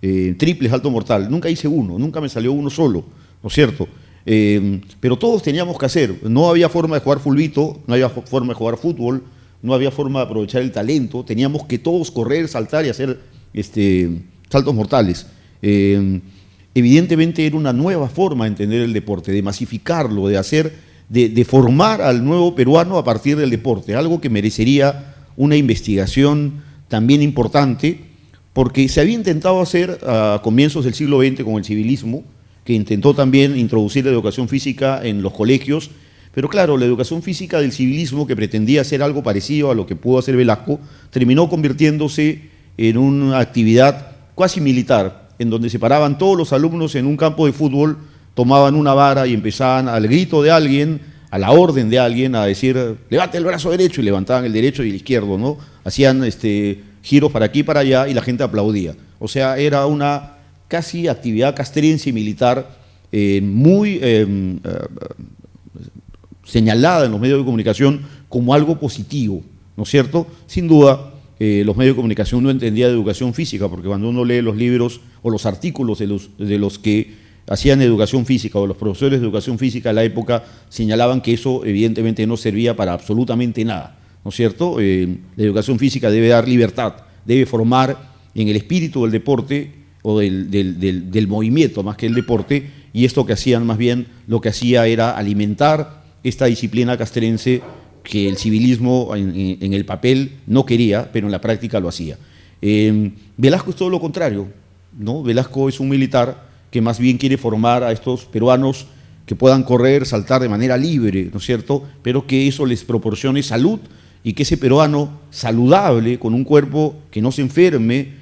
triple salto mortal. Nunca hice uno, nunca me salió uno solo, ¿no es cierto? Pero todos teníamos que hacer, no había forma de jugar fulbito, no había forma de jugar fútbol, no había forma de aprovechar el talento, teníamos que todos correr, saltar y hacer saltos mortales. Evidentemente era una nueva forma de entender el deporte, de masificarlo, de formar al nuevo peruano a partir del deporte, algo que merecería una investigación también importante, porque se había intentado hacer a comienzos del siglo XX con el civilismo, que intentó también introducir la educación física en los colegios, pero claro, la educación física del civilismo, que pretendía hacer algo parecido a lo que pudo hacer Velasco, terminó convirtiéndose en una actividad cuasi militar, en donde se paraban todos los alumnos en un campo de fútbol, tomaban una vara y empezaban al grito de alguien, a la orden de alguien, a decir, levante el brazo derecho, y levantaban el derecho y el izquierdo, ¿no? Hacían giros para aquí y para allá y la gente aplaudía. O sea, era una casi actividad castrense y militar muy señalada en los medios de comunicación como algo positivo, ¿no es cierto? Sin duda, los medios de comunicación no entendían de educación física, porque cuando uno lee los libros o los artículos de los que hacían educación física o los profesores de educación física de la época señalaban que eso evidentemente no servía para absolutamente nada, ¿no es cierto? La educación física debe dar libertad, debe formar en el espíritu del deporte o del movimiento más que el deporte, y esto que hacían más bien, lo que hacía era alimentar esta disciplina castrense que el civilismo en el papel no quería, pero en la práctica lo hacía. Velasco es todo lo contrario, ¿no? Velasco es un militar que más bien quiere formar a estos peruanos que puedan correr, saltar de manera libre, ¿no es cierto?, pero que eso les proporcione salud y que ese peruano saludable, con un cuerpo que no se enferme,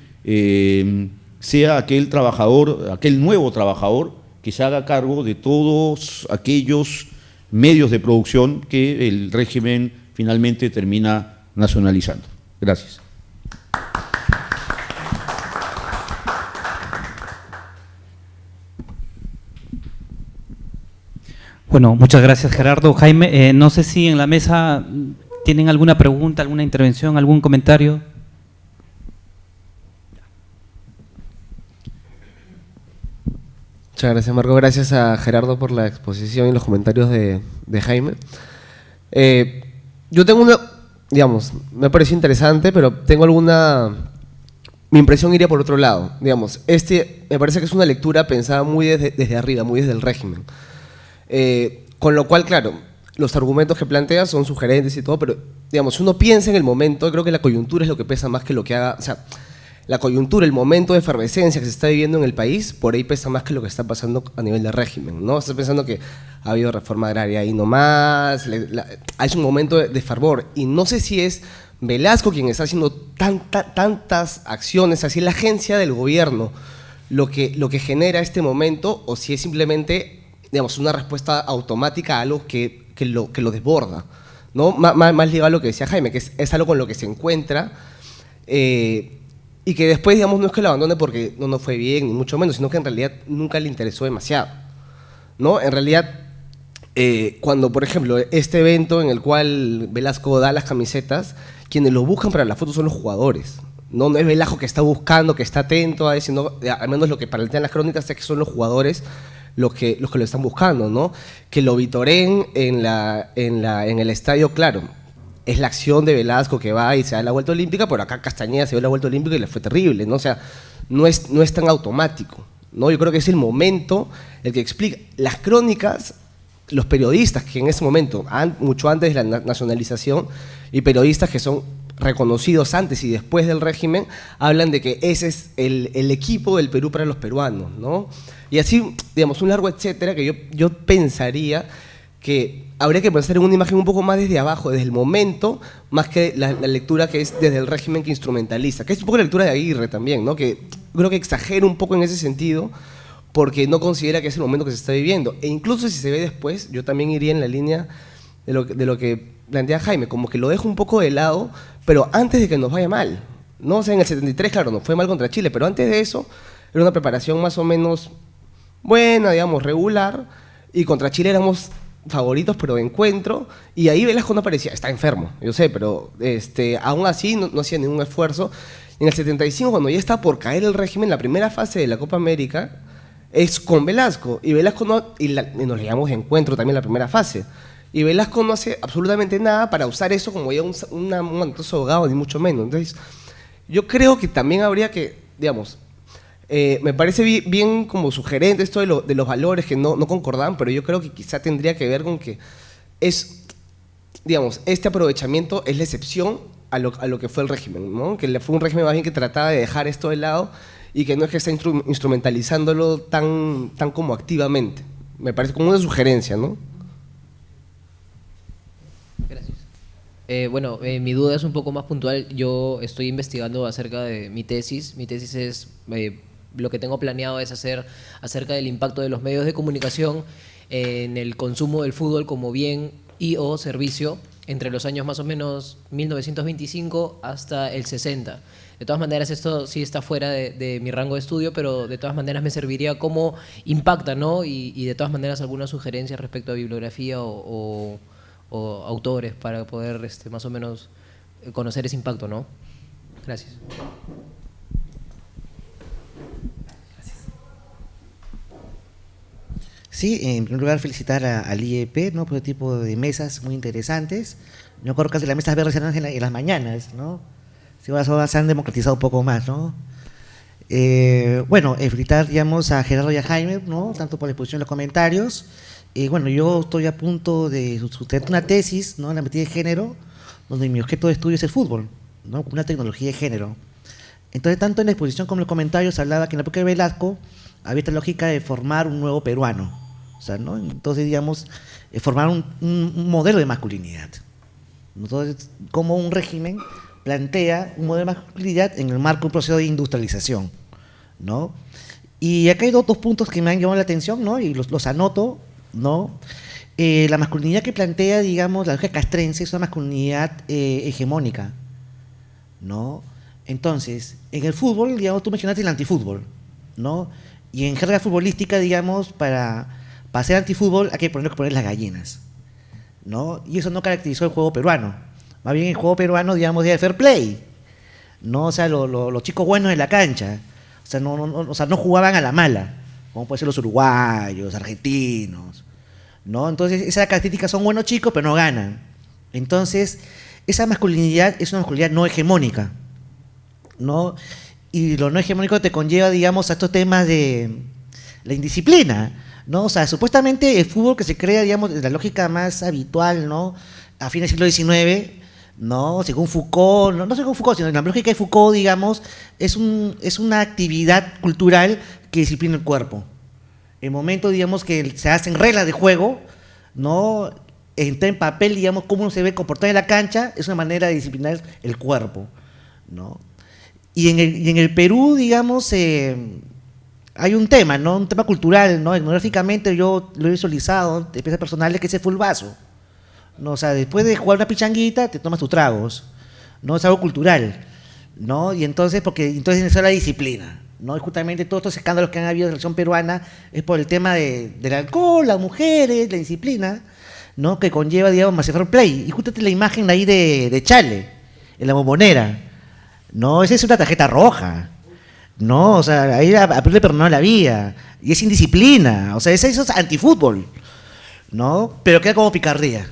sea aquel trabajador, aquel nuevo trabajador que se haga cargo de todos aquellos medios de producción que el régimen finalmente termina nacionalizando. Gracias. Bueno, muchas gracias, Gerardo. Jaime, no sé si en la mesa tienen alguna pregunta, alguna intervención, algún comentario. Muchas gracias, Marco. Gracias a Gerardo por la exposición y los comentarios de Jaime. yo tengo una, digamos, me pareció interesante, pero tengo alguna... Mi impresión iría por otro lado, digamos. Me parece que es una lectura pensada muy desde arriba, muy desde el régimen. Con lo cual, claro, los argumentos que plantea son sugerentes y todo, pero, digamos, uno piensa en el momento, creo que la coyuntura es lo que pesa más que lo que haga, o sea, la coyuntura, el momento de efervescencia que se está viviendo en el país, por ahí pesa más que lo que está pasando a nivel de régimen, ¿no? Estás pensando que ha habido reforma agraria ahí nomás, hay un momento de fervor, y no sé si es Velasco quien está haciendo tantas acciones, así la agencia del gobierno, lo que genera este momento, o si es simplemente, digamos, una respuesta automática a algo que lo desborda, ¿no? Más ligado a lo que decía Jaime, que es algo con lo que se encuentra, y que después, digamos, no es que lo abandone porque no fue bien, ni mucho menos, sino que en realidad nunca le interesó demasiado, ¿no? En realidad, cuando, por ejemplo, este evento en el cual Velasco da las camisetas, quienes lo buscan para la foto son los jugadores. No es Velasco que está buscando, que está atento a eso, sino, al menos lo que plantean las crónicas es que son los jugadores los que lo están buscando, ¿no? Que lo vitoreen en el estadio, claro, es la acción de Velasco que va y se da la vuelta olímpica, pero acá Castañeda se dio la vuelta olímpica y le fue terrible, ¿no? O sea, no es tan automático, ¿no? Yo creo que es el momento el que explica. Las crónicas, los periodistas que en ese momento, mucho antes de la nacionalización, y periodistas que son reconocidos antes y después del régimen, hablan de que ese es el equipo del Perú para los peruanos, ¿no? Y así, digamos, un largo etcétera que yo pensaría que habría que pensar en una imagen un poco más desde abajo, desde el momento, más que la lectura que es desde el régimen que instrumentaliza, que es un poco la lectura de Aguirre también, ¿no? Que creo que exagera un poco en ese sentido, porque no considera que es el momento que se está viviendo. E incluso si se ve después, yo también iría en la línea de lo que plantea Jaime, como que lo dejo un poco de lado, pero antes de que nos vaya mal, ¿no? O sea, en el 73, claro, nos fue mal contra Chile, pero antes de eso era una preparación más o menos buena, digamos, regular, y contra Chile éramos favoritos, pero de encuentro, y ahí Velasco no aparecía, está enfermo, yo sé, pero aún así no hacía ningún esfuerzo. En el 75, cuando ya está por caer el régimen, la primera fase de la Copa América es con Velasco, y Velasco y nos le llamamos encuentro también la primera fase, y Velasco no hace absolutamente nada para usar eso como ya un amistoso abogado, ni mucho menos. Entonces, yo creo que también habría que, digamos, me parece bien como sugerente esto de los valores que no concordaban, pero yo creo que quizá tendría que ver con que digamos, este aprovechamiento es la excepción a lo que fue el régimen, ¿no? Que fue un régimen más bien que trataba de dejar esto de lado y que no es que está instrumentalizándolo tan como activamente. Me parece como una sugerencia, ¿no? Gracias. Bueno, mi duda es un poco más puntual. Yo estoy investigando acerca de mi tesis. Mi tesis es, lo que tengo planeado es hacer acerca del impacto de los medios de comunicación en el consumo del fútbol como bien y o servicio entre los años más o menos 1925 hasta el 60. De todas maneras, esto sí está fuera de mi rango de estudio, pero de todas maneras me serviría cómo impacta, ¿no? Y de todas maneras algunas sugerencias respecto a bibliografía o autores para poder más o menos conocer ese impacto, ¿no? Gracias. Sí, en primer lugar felicitar al IEP, ¿no? Por el tipo de mesas muy interesantes. Yo recuerdo que las mesas verdes eran en las mañanas, ¿no? Sí, ahora se han democratizado un poco más, ¿no? Bueno, felicitar, digamos, a Gerardo y a Jaime, ¿no? Tanto por la exposición y los comentarios. Bueno, yo estoy a punto de sustentar una tesis, ¿no? En la materia de género, donde mi objeto de estudio es el fútbol, ¿no? Una tecnología de género. Entonces, tanto en la exposición como en los comentarios hablaba que en la época de Velasco había esta lógica de formar un nuevo peruano, o sea, ¿no? Entonces, digamos, formar un modelo de masculinidad. Entonces, como un régimen plantea un modelo de masculinidad en el marco de un proceso de industrialización, ¿no? Y acá hay dos puntos que me han llamado la atención, ¿no? Y los anoto, ¿no? La masculinidad que plantea, digamos, la lógica castrense es una masculinidad hegemónica, ¿no? Entonces, en el fútbol, digamos, tú mencionaste el antifútbol, ¿no? Y en jerga futbolística, digamos, para ser antifútbol hay que poner las gallinas, ¿no? Y eso no caracterizó el juego peruano. Más bien el juego peruano, digamos, de fair play, ¿no? O sea, los chicos buenos en la cancha, o sea, no jugaban a la mala, como pueden ser los uruguayos, argentinos, ¿no? Entonces, esas características son buenos chicos, pero no ganan, Entonces, esa masculinidad es una masculinidad no hegemónica, ¿no? Y lo no hegemónico te conlleva, digamos, a estos temas de la indisciplina, ¿no? O sea, supuestamente el fútbol que se crea, digamos, de la lógica más habitual, ¿no? A fines del siglo XIX, ¿no? Según Foucault, no según Foucault, sino en la lógica de Foucault, digamos, es una actividad cultural que disciplina el cuerpo. El momento, digamos, que se hacen reglas de juego, ¿no? Está en papel, digamos, cómo uno se ve comportar en la cancha, es una manera de disciplinar el cuerpo, ¿no? Y en el Perú, digamos, hay un tema, ¿no? Un tema cultural, ¿no? Etnográficamente yo lo he visualizado, de experiencias personales, que es el fulbazo, ¿no? O sea, después de jugar una pichanguita, te tomas tus tragos, ¿no? Es algo cultural, ¿no? Y entonces, entonces es la disciplina, ¿no? Y justamente todos estos escándalos que han habido en la selección peruana es por el tema del alcohol, las mujeres, la disciplina, ¿no? Que conlleva, digamos, más fair play. Y justamente la imagen ahí de Chale, en la Bombonera, ¿no? Esa es una tarjeta roja, ¿no? O sea, ahí a Perú le perdonó la vida. Y es indisciplina, o sea, eso es antifútbol, ¿no? Pero queda como picardía,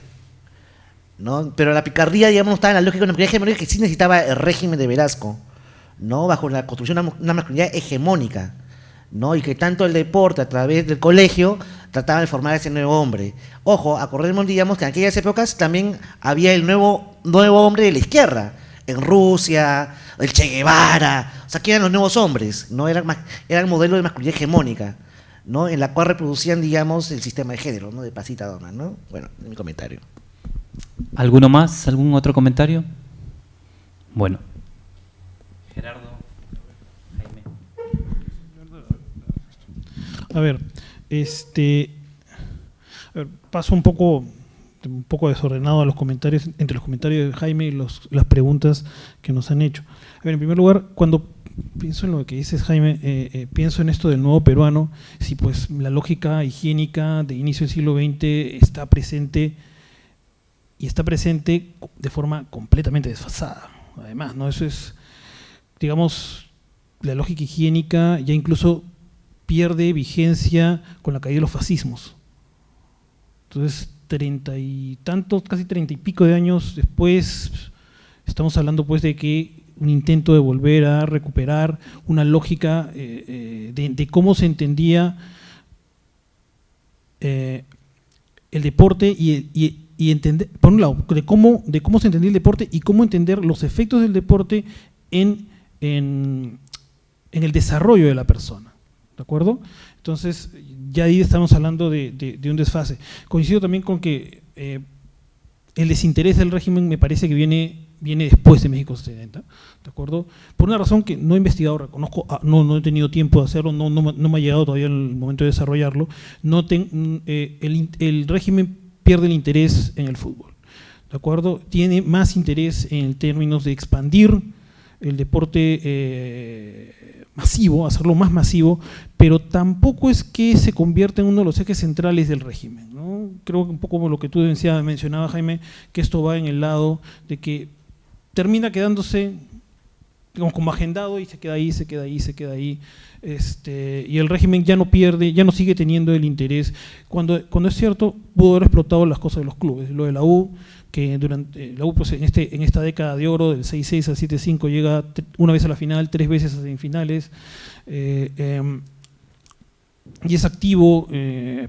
¿no? Pero la picardía, digamos, no estaba en la lógica de una masculinidad hegemónica que sí necesitaba el régimen de Velasco, ¿no? Bajo la construcción de una masculinidad hegemónica, ¿no? Y que tanto el deporte a través del colegio trataba de formar a ese nuevo hombre. Ojo, acordemos, digamos, que en aquellas épocas también había el nuevo hombre de la izquierda, en Rusia, el Che Guevara, o sea, que eran los nuevos hombres, ¿no? Eran modelo de masculinidad hegemónica, ¿no? En la cual reproducían, digamos, el sistema de género, ¿no? De pasita a dona, ¿no? Bueno, es mi comentario. ¿Alguno más? ¿Algún otro comentario? Bueno. Gerardo, Jaime. A ver, paso un poco desordenado a los comentarios, entre los comentarios de Jaime y las preguntas que nos han hecho. A ver, en primer lugar, cuando pienso en lo que dices, Jaime, pienso en esto del nuevo peruano. Sí, pues la lógica higiénica de inicio del siglo XX está presente, y está presente de forma completamente desfasada. Además, ¿no? Eso es, digamos, la lógica higiénica ya incluso pierde vigencia con la caída de los fascismos. Entonces, 30 y tantos, casi 30 y pico de años después, estamos hablando pues de que un intento de volver a recuperar una lógica de cómo se entendía el deporte y entender, por un lado, de cómo se entendía el deporte y cómo entender los efectos del deporte en el desarrollo de la persona, ¿de acuerdo? Entonces, ya ahí estamos hablando de un desfase. Coincido también con que el desinterés del régimen me parece que viene después de México 70, ¿de acuerdo? Por una razón que no he investigado, reconozco, no he tenido tiempo de hacerlo, no me ha llegado todavía el momento de desarrollarlo. El régimen pierde el interés en el fútbol, ¿de acuerdo? Tiene más interés en términos de expandir el deporte masivo, hacerlo más masivo, pero tampoco es que se convierta en uno de los ejes centrales del régimen, ¿no? Creo que un poco como lo que tú mencionaba, Jaime, que esto va en el lado de que termina quedándose, digamos, como agendado y se queda ahí, y el régimen ya no pierde, ya no sigue teniendo el interés, cuando es cierto, pudo haber explotado las cosas de los clubes, lo de la U, que durante la U pues, en esta década de oro, del 6-6 al 7-5, llega una vez a la final, 3 veces a semifinales, y es activo,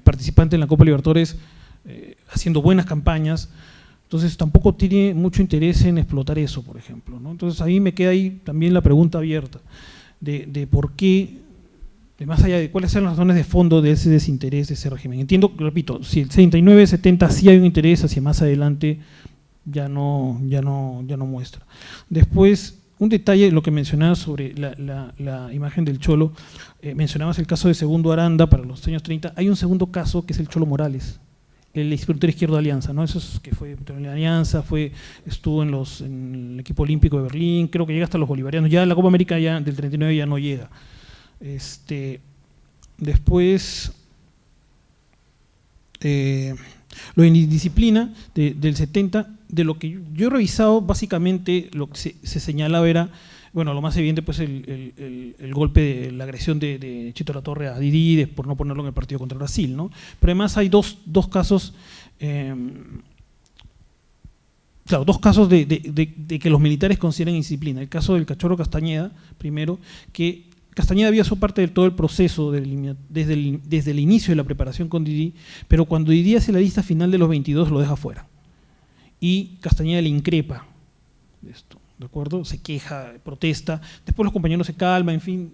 participante en la Copa Libertadores, haciendo buenas campañas. Entonces tampoco tiene mucho interés en explotar eso, por ejemplo, ¿no? Entonces a mí me queda ahí también la pregunta abierta de por qué, de más allá de cuáles son las razones de fondo de ese desinterés de ese régimen. Entiendo, repito, si el 69, 70 sí hay un interés, hacia más adelante ya no muestra. Después, un detalle, lo que mencionabas sobre la imagen del Cholo, mencionabas el caso de Segundo Aranda para los años 30, hay un segundo caso que es el Cholo Morales, el expunter izquierdo de Alianza, ¿no? Eso es que fue en la Alianza, estuvo en el equipo olímpico de Berlín, creo que llega hasta los bolivarianos, ya en la Copa América ya, del 39 ya no llega. Después, lo de indisciplina del 70, de lo que yo he revisado, básicamente lo que se señalaba era, bueno, lo más evidente pues el golpe de la agresión de Chito Latorre a Didi por no ponerlo en el partido contra Brasil, ¿no? Pero además hay dos casos claro, dos casos de que los militares consideran indisciplina. El caso del Cachorro Castañeda, primero, que Castañeda había sido parte de todo el proceso desde el inicio de la preparación con Didi, pero cuando Didi hace la lista final de los 22 lo deja fuera. Y Castañeda le increpa esto, ¿de acuerdo? Se queja, protesta, después los compañeros se calman, en fin,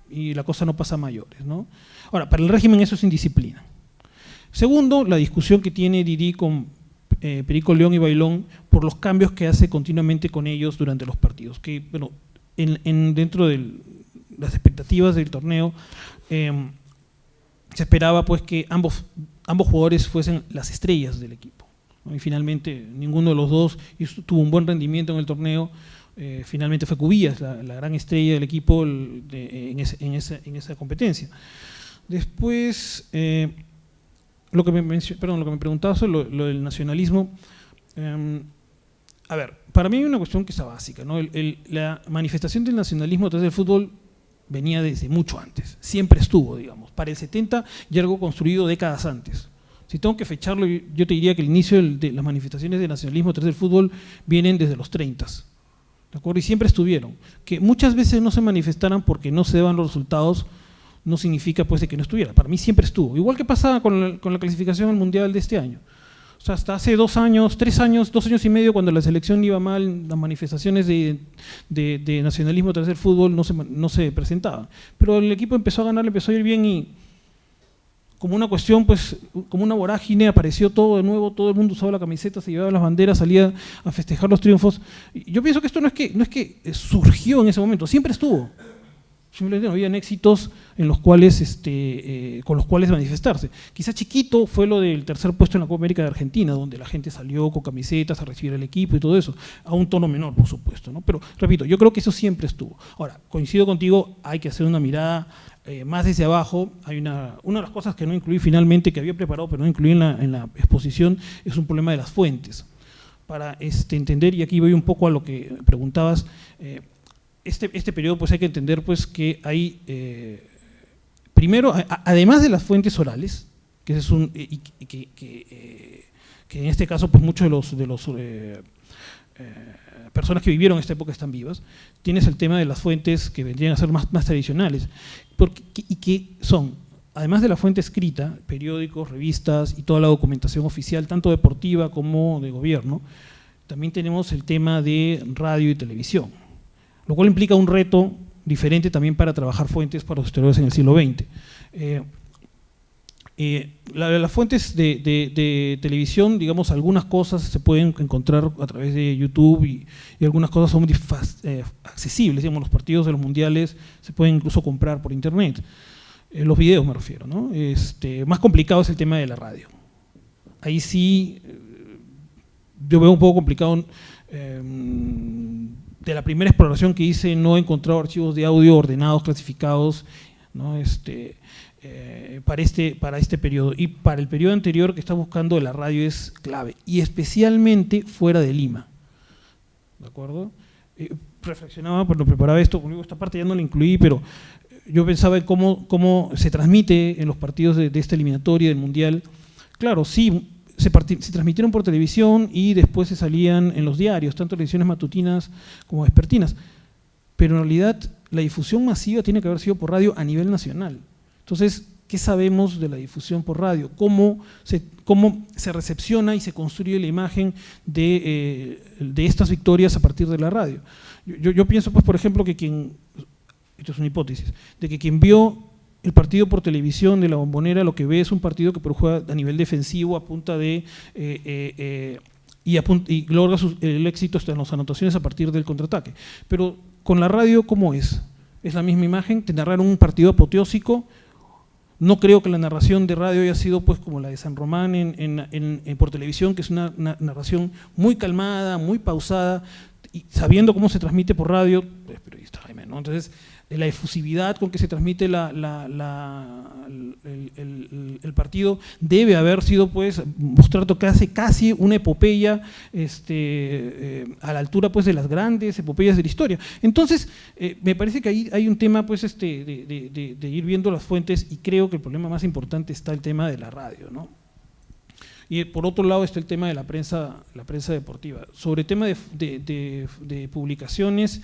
y la cosa no pasa a mayores, ¿no? Ahora, para el régimen eso es indisciplina. Segundo, la discusión que tiene Didi con Perico León y Bailón por los cambios que hace continuamente con ellos durante los partidos, que bueno, dentro de las expectativas del torneo se esperaba pues que ambos jugadores fuesen las estrellas del equipo, ¿no? Y finalmente ninguno de los dos tuvo un buen rendimiento en el torneo. Finalmente fue Cubillas la gran estrella del equipo en esa competencia. Después, lo que me preguntaba sobre lo del nacionalismo. A ver, para mí hay una cuestión que es básica, ¿no? La manifestación del nacionalismo a través del fútbol venía desde mucho antes, siempre estuvo, digamos. Para el 70 ya algo construido décadas antes. Si tengo que fecharlo, yo te diría que el inicio de las manifestaciones de nacionalismo a través del fútbol vienen desde los 30, ¿de acuerdo? Y siempre estuvieron. Que muchas veces no se manifestaran porque no se daban los resultados, no significa pues de que no estuviera. Para mí siempre estuvo. Igual que pasaba con la clasificación al Mundial de este año. O sea, hasta hace 2 años, 3 años, 2 años y medio, cuando la selección iba mal, las manifestaciones de nacionalismo a través del fútbol no se presentaban. Pero el equipo empezó a ganar, le empezó a ir bien y como una cuestión, pues, como una vorágine, apareció todo de nuevo, todo el mundo usaba la camiseta, se llevaba las banderas, salía a festejar los triunfos. Y yo pienso que esto no es que surgió en ese momento, siempre estuvo. Simplemente no habían éxitos en los cuales, con los cuales manifestarse. Quizá chiquito fue lo del tercer puesto en la Copa América de Argentina, donde la gente salió con camisetas a recibir al equipo y todo eso, a un tono menor, por supuesto, ¿no? Pero, repito, yo creo que eso siempre estuvo. Ahora, coincido contigo, hay que hacer una mirada más desde abajo. Hay una de las cosas que no incluí finalmente, que había preparado, pero no incluí en la exposición, es un problema de las fuentes. Para entender, y aquí voy un poco a lo que preguntabas, este periodo pues hay que entender pues que hay, primero, además de las fuentes orales, que en este caso pues muchos de los personas que vivieron esta época están vivas, tienes el tema de las fuentes que vendrían a ser más tradicionales, y que son, además de la fuente escrita, periódicos, revistas y toda la documentación oficial, tanto deportiva como de gobierno, también tenemos el tema de radio y televisión, lo cual implica un reto diferente también para trabajar fuentes para los historiadores en el siglo XX. Las fuentes de televisión, digamos, algunas cosas se pueden encontrar a través de YouTube y algunas cosas son muy accesibles, digamos, los partidos de los mundiales se pueden incluso comprar por internet, los videos me refiero, ¿no? Más complicado es el tema de la radio. Ahí sí, yo veo un poco complicado. De la primera exploración que hice no he encontrado archivos de audio ordenados, clasificados, ¿no? Para este periodo. Y para el periodo anterior que está buscando de la radio es clave, y especialmente fuera de Lima. ¿De acuerdo? Reflexionaba cuando preparaba esto, esta parte ya no la incluí, pero yo pensaba en cómo se transmite en los partidos de esta eliminatoria del Mundial. Claro, sí, se transmitieron por televisión y después se salían en los diarios, tanto en ediciones matutinas como vespertinas, pero en realidad la difusión masiva tiene que haber sido por radio a nivel nacional. Entonces, ¿qué sabemos de la difusión por radio? ¿Cómo se recepciona y se construye la imagen de estas victorias a partir de la radio? Yo pienso, pues, por ejemplo, que esto es una hipótesis, de que quien vio el partido por televisión de la Bombonera lo que ve es un partido que juega a nivel defensivo a punta de y logra el éxito en las anotaciones a partir del contraataque. Pero con la radio, ¿cómo es? Es la misma imagen, te narraron un partido apoteósico. No creo que la narración de radio haya sido pues como la de San Román por televisión, que es una narración muy calmada, muy pausada, y sabiendo cómo se transmite por radio, es periodista Jaime, ¿no? Entonces, la efusividad con que se transmite el partido debe haber sido, pues, mostrando casi una epopeya a la altura, pues, de las grandes epopeyas de la historia. Entonces, me parece que ahí hay un tema, pues, de ir viendo las fuentes, y creo que el problema más importante está el tema de la radio, ¿no? Y por otro lado está el tema de la prensa deportiva. Sobre el tema de publicaciones,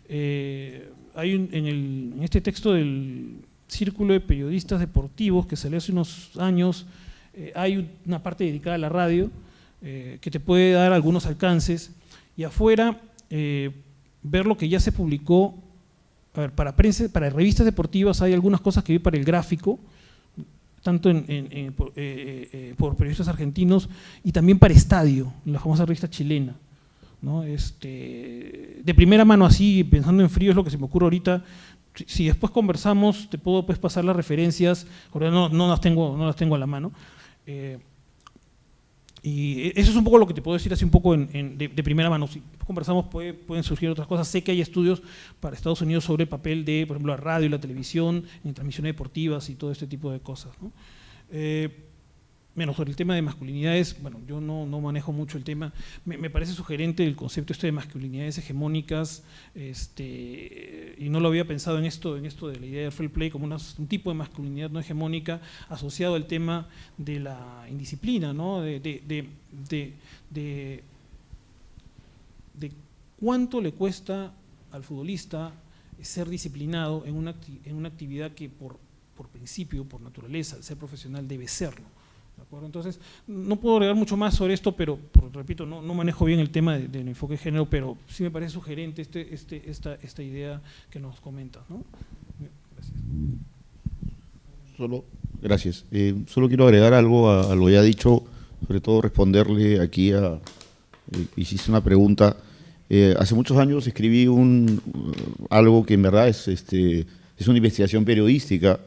hay en este texto del Círculo de Periodistas Deportivos que salió hace unos años, hay una parte dedicada a la radio que te puede dar algunos alcances, y afuera ver lo que ya se publicó. A ver, para revistas deportivas hay algunas cosas que vi para el gráfico, tanto por periodistas argentinos, y también para Estadio, la famosa revista chilena, ¿no? De primera mano, así, pensando en frío, es lo que se me ocurre ahorita. Si después conversamos, te puedo pues pasar las referencias, ahora no las tengo a la mano. Y eso es un poco lo que te puedo decir así un poco de primera mano. Si conversamos pueden surgir otras cosas. Sé que hay estudios para Estados Unidos sobre el papel de, por ejemplo, la radio y la televisión en transmisiones deportivas y todo este tipo de cosas, ¿no? Bueno, sobre el tema de masculinidades, bueno, yo no manejo mucho el tema. Me parece sugerente el concepto de masculinidades hegemónicas, y no lo había pensado en esto de la idea de fair play como un tipo de masculinidad no hegemónica asociado al tema de la indisciplina, ¿no? De cuánto le cuesta al futbolista ser disciplinado en una actividad que por principio, por naturaleza, al ser profesional debe serlo. ¿De acuerdo? Entonces, no puedo agregar mucho más sobre esto, pero repito, no manejo bien el tema del enfoque de género, pero sí me parece sugerente esta idea que nos comentas, ¿no? Gracias. Solo quiero agregar algo a lo ya dicho, sobre todo responderle aquí hiciste una pregunta. Hace muchos años escribí algo que en verdad es una investigación periodística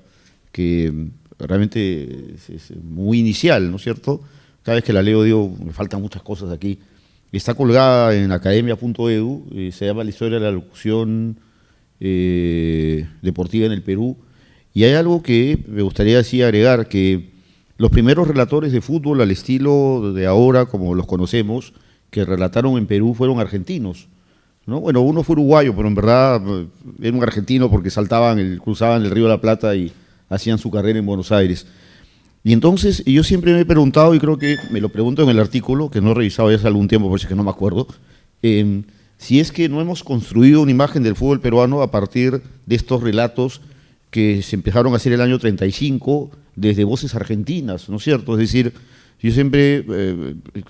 que realmente es muy inicial, ¿no es cierto? Cada vez que la leo digo, me faltan muchas cosas aquí. Está colgada en academia.edu, se llama La historia de la locución deportiva en el Perú, y hay algo que me gustaría así agregar, que los primeros relatores de fútbol al estilo de ahora, como los conocemos, que relataron en Perú fueron argentinos, ¿no? Bueno, uno fue uruguayo, pero en verdad era un argentino porque cruzaban el Río de la Plata y hacían su carrera en Buenos Aires. Y entonces yo siempre me he preguntado, y creo que me lo pregunto en el artículo, que no he revisado ya hace algún tiempo, por eso es que no me acuerdo, si es que no hemos construido una imagen del fútbol peruano a partir de estos relatos que se empezaron a hacer el año 35 desde voces argentinas, ¿no es cierto? Es decir, yo siempre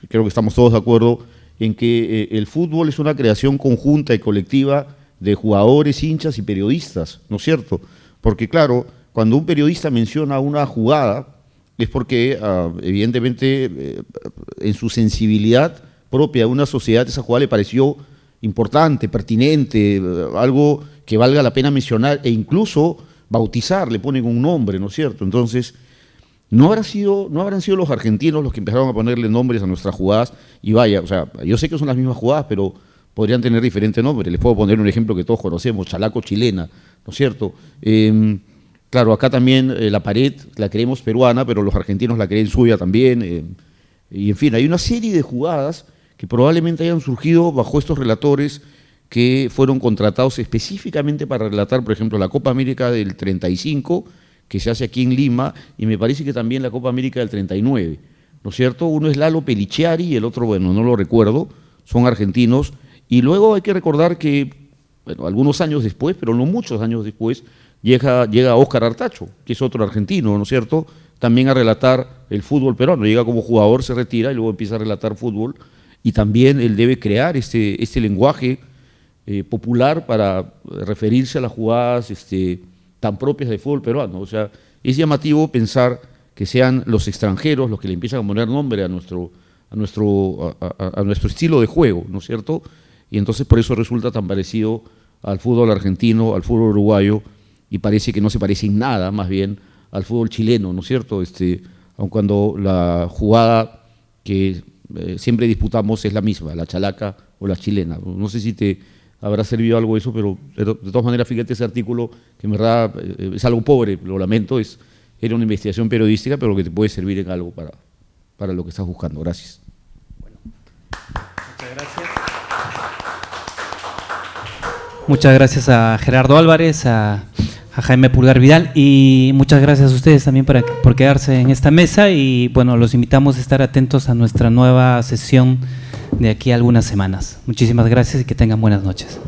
creo que estamos todos de acuerdo en que el fútbol es una creación conjunta y colectiva de jugadores, hinchas y periodistas, ¿no es cierto? Porque claro, cuando un periodista menciona una jugada es porque evidentemente en su sensibilidad propia de una sociedad esa jugada le pareció importante, pertinente, algo que valga la pena mencionar e incluso bautizar, le ponen un nombre, ¿no es cierto? Entonces, no habrán sido los argentinos los que empezaron a ponerle nombres a nuestras jugadas, y vaya, o sea, yo sé que son las mismas jugadas, pero podrían tener diferentes nombres. Les puedo poner un ejemplo que todos conocemos, Chalaco Chilena, ¿no es cierto? Claro, acá también la pared la creemos peruana, pero los argentinos la creen suya también, y en fin, hay una serie de jugadas que probablemente hayan surgido bajo estos relatores que fueron contratados específicamente para relatar, por ejemplo, la Copa América del 35, que se hace aquí en Lima, y me parece que también la Copa América del 39, ¿no es cierto? Uno es Lalo Peliciari y el otro, bueno, no lo recuerdo, son argentinos, y luego hay que recordar que, bueno, algunos años después, pero no muchos años después, llega Óscar Artacho, que es otro argentino, ¿no es cierto?, también a relatar el fútbol peruano, llega como jugador, se retira y luego empieza a relatar fútbol, y también él debe crear este lenguaje popular para referirse a las jugadas tan propias del fútbol peruano. O sea, es llamativo pensar que sean los extranjeros los que le empiezan a poner nombre a nuestro estilo de juego, ¿no es cierto? Y entonces por eso resulta tan parecido al fútbol argentino, al fútbol uruguayo, y parece que no se parece en nada, más bien, al fútbol chileno, ¿no es cierto? Aun cuando la jugada que siempre disputamos es la misma, la chalaca o la chilena. No sé si te habrá servido algo eso, pero de todas maneras, fíjate ese artículo, que en verdad es algo pobre, lo lamento, era una investigación periodística, pero que te puede servir en algo para lo que estás buscando. Gracias. Bueno, muchas gracias. Muchas gracias a Gerardo Álvarez, a a Jaime Pulgar Vidal, y muchas gracias a ustedes también por quedarse en esta mesa, y bueno, los invitamos a estar atentos a nuestra nueva sesión de aquí a algunas semanas. Muchísimas gracias y que tengan buenas noches.